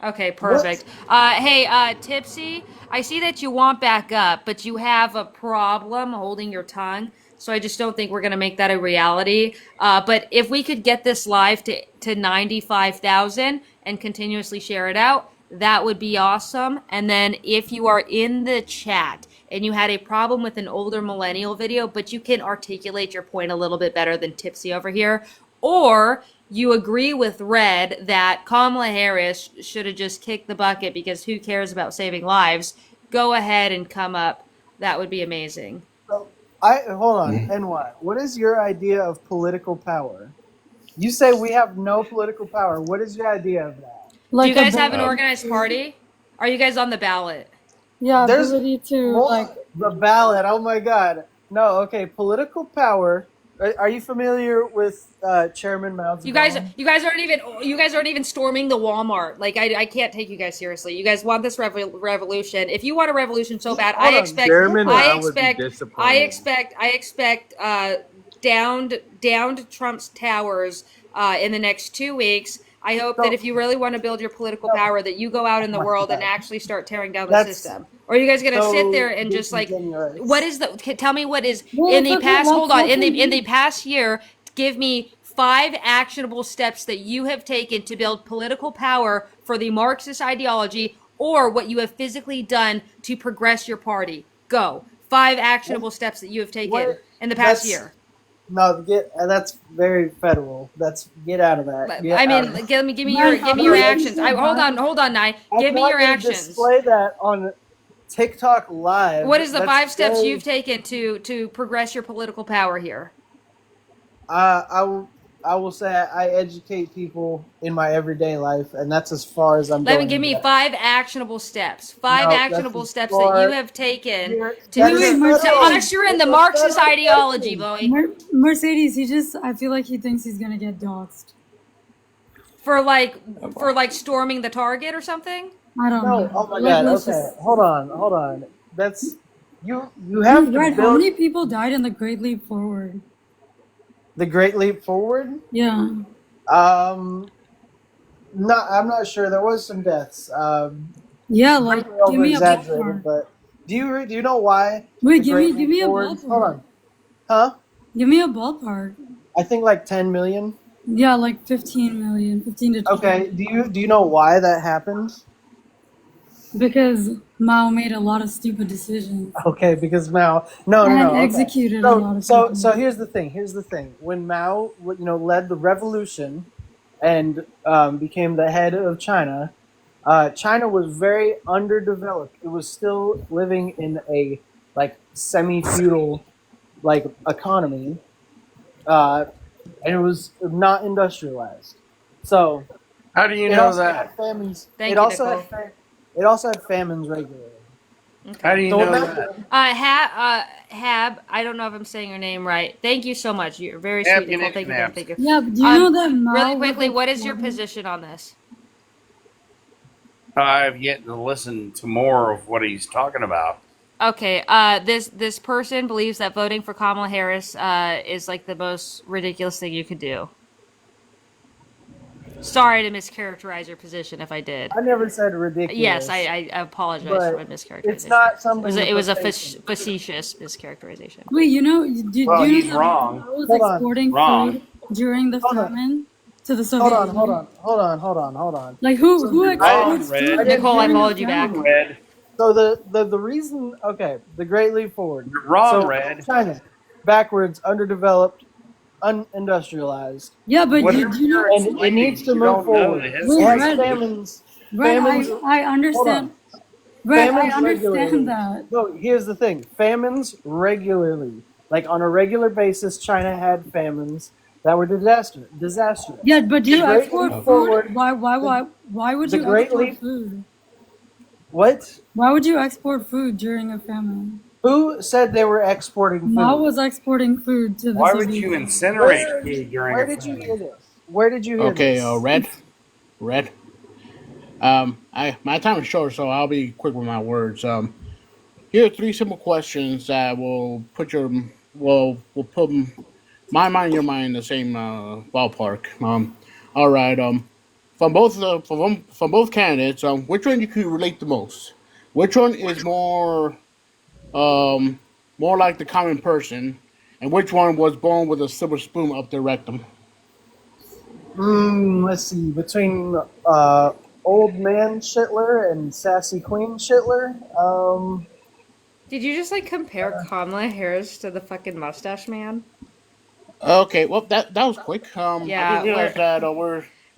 Okay, perfect. Hey, Tipsy, I see that you want back up, but you have a problem holding your tongue. So I just don't think we're going to make that a reality. But if we could get this live to 95,000 and continuously share it out, that would be awesome. And then if you are in the chat and you had a problem with an older millennial video, but you can articulate your point a little bit better than Tipsy over here, or you agree with Red that Kamala Harris should have just kicked the bucket because who cares about saving lives, go ahead and come up. That would be amazing. Hold on, NY. What is your idea of political power? You say we have no political power. What is your idea of that? Do you guys have an organized party? Are you guys on the ballot? Yeah, There's ability to more- the ballot. Oh my God. No. Okay. Political power. Are you familiar with Chairman Mao Zedong? You guys aren't even storming the Walmart. Like I can't take you guys seriously. You guys want this revolution. If you want a revolution so bad, I expect downed Trump's towers in the next 2 weeks. I hope that if you really want to build your political power, that you go out in the world and actually start tearing down the system. Or are you guys gonna sit there and just like, what is tell me what is in the past? Hold on, in the past year, give me 5 actionable steps that you have taken to build political power for the Marxist ideology, or what you have physically done to progress your party. Go. 5 actionable steps that you have taken in the past year. No, that's very federal. Get out of that. Give me your actions. Hold on, Nye. Give me your actions. Display that on TikTok Live. What is the 5 steps you've taken to progress your political power here? I will say I educate people in my everyday life, and that's as far as I'm going. Give me 5 actionable steps. 5 actionable steps that you have taken to usher in the Marxist ideology, boy. Mercedes, I feel like he thinks he's gonna get doxxed. For storming the Target or something? I don't know. Oh my God. Okay, hold on. That's you have to Red, build. how many people died in the Great Leap Forward? The Great Leap Forward? Yeah. I'm not sure. There was some deaths. Yeah, like give me a exaggerated, ballpark. but do you know why? Wait, the Great give me Leap a Forward? ballpark. Hold on. Huh? Give me a ballpark. I think like 10 million. Yeah, like 15 million, 15 to 20. Okay. Do you know why that happened? Because Mao made a lot of stupid decisions. Okay, because Mao no. Executed a lot of so people. here's the thing. When Mao led the revolution and became the head of China, China was very underdeveloped. It was still living in a semi-feudal economy, and it was not industrialized. So how do you know that? Famines. Thank It you, also Nicole. had it also had famines regularly. How do you know that? Hab, I don't know if I'm saying your name right. Thank you so much. You're very Hab, sweet, Nicole. Thank you. Yeah, but do you know that Mao really quickly, was what is your position on this? I've yet to listen to more of what he's talking about. Okay, this person believes that voting for Kamala Harris is like the most ridiculous thing you could do. Sorry to mischaracterize your position if I did. I never said Yes, ridiculous, I apologize for my but it's mischaracterization. not something It to was a put faith in. facetious mischaracterization. Wait, you know, do Well, you he's know that wrong. I was Hold on. exporting Wrong. food during the Hold on. famine to the Hold Soviet on, Union? hold on. Like who Wrong, exports Red. food Nicole, I during the followed you back. famine? Red. So the reason, okay, the Great Leap Forward. You're wrong, So Red. China, backwards, underdeveloped, unindustrialized, Yeah, but What you are do you you know? and it needs to You move don't know forward. the It history. Wait, has Red, famines. Red, Famines. I Hold understand. on. Red, I Famines regularly. understand that. No, here's the thing. Famines regularly. Like on a regular basis, China had famines that were disastrous. Yeah, but do The you Great export Leap food? Forward. Why would The you Great export Leap. food? What? Why would you export food during a famine? Who said they were exporting Mao food? was exporting food to the Why would Soviet you Union. incinerate food during Where a did you hear famine? this? Where did you hear Okay, this? Red. My time is short, so I'll be quick with my words. Here are three simple questions that will put my mind and your mind in the same ballpark. All right. From both candidates, which one you could relate the most? Which one is more like the common person, and which one was born with a silver spoon up their rectum? Let's see. Between old man Shitler and sassy queen Shitler. Did you just like compare Kamala Harris to the fucking mustache man? Okay, well that was quick. I Yeah, didn't realize that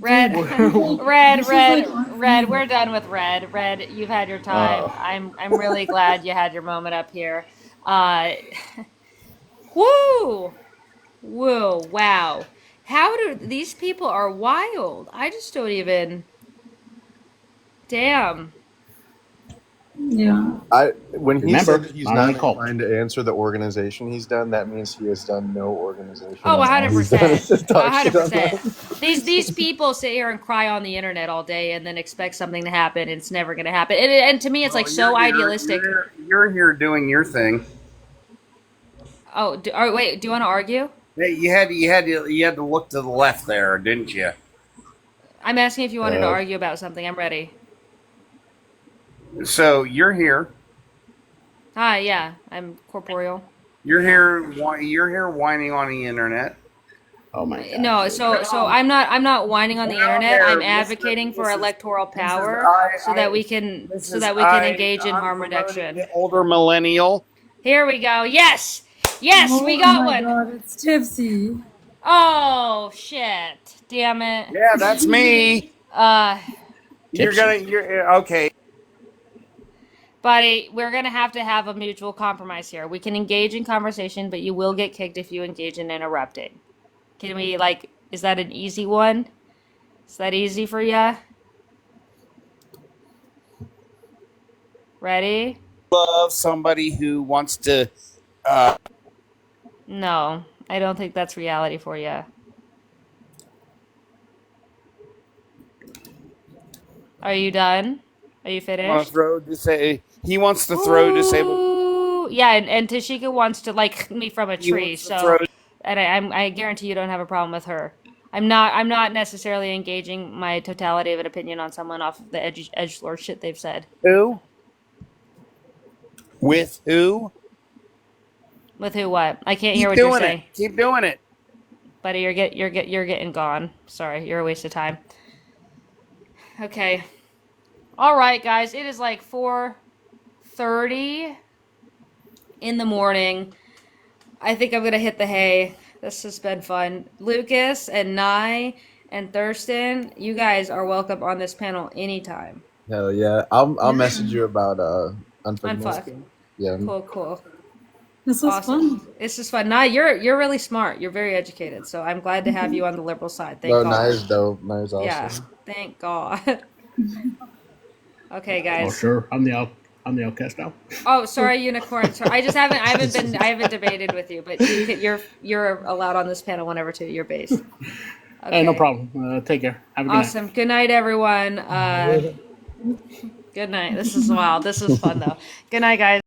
Red, we're Red. We're done with Red. Red, you've had your time. I'm really glad you had your moment up here. Uh, woo, wow. How do these people are wild? I just don't even. Damn. Yeah. When he Remember, said he's not not in a cult. inclined to answer the organization he's done, that means he has done no organization. Oh, and all he's done is 100%. just talk shit on them. 100%. These people sit here and cry on the internet all day and then expect something to happen. And it's never going to happen. And to me, it's like so idealistic. You're here doing your thing. Oh, wait. Do you want to argue? Hey, you had to look to the left there, didn't you? I'm asking if you wanted to argue about something. I'm ready. So you're here. Hi, yeah. I'm corporeal. You're here whining on the internet. Oh my God. No, so I'm not whining on the internet. I'm advocating for electoral power so that we can engage in harm reduction. Older millennial. Here we go. Yes, Oh we got my one. God, it's Tipsy. Oh shit! Damn it. Yeah, that's me. You're okay. Buddy, we're gonna have to have a mutual compromise here. We can engage in conversation, but you will get kicked if you engage in interrupting. Can we is that an easy one? Is that easy for ya? Ready? Love somebody who wants to. No, I don't think that's reality for ya. Are you done? Are you finished? He wants to throw disabled. Ooh, yeah, and Tashika wants to me from a He tree. wants to So, throw- and I guarantee you don't have a problem with her. I'm not necessarily engaging my totality of an opinion on someone off of the edgelord shit they've said. Who? With who? With who? What? I can't Keep hear what you're doing saying, it. Keep doing it. buddy. You're getting gone. Sorry, you're a waste of time. Okay. All right, guys. It is like 4:30 in the morning. I think I'm gonna hit the hay. This has been fun. Lucas and Nye and Thurston, you guys are welcome on this panel anytime. Hell yeah. I'll message you about Unfuck. Unfuck. Yeah. Cool. This was Awesome. fun. It's just fun. Nye, you're really smart. You're very educated. So I'm glad to have you on the liberal side. Thank No, God. Naya's dope. Naya's awesome. Yeah. Thank God. Okay, guys. Oh sure, I'm the outcast now. Oh, sorry, unicorn. Sorry, I haven't debated with you, but you're allowed on this panel whenever you're based. Okay. Hey, no problem. Take care. Have a good night. Awesome. Good night, everyone. Good night. This is wild. This is fun though. Good night, guys.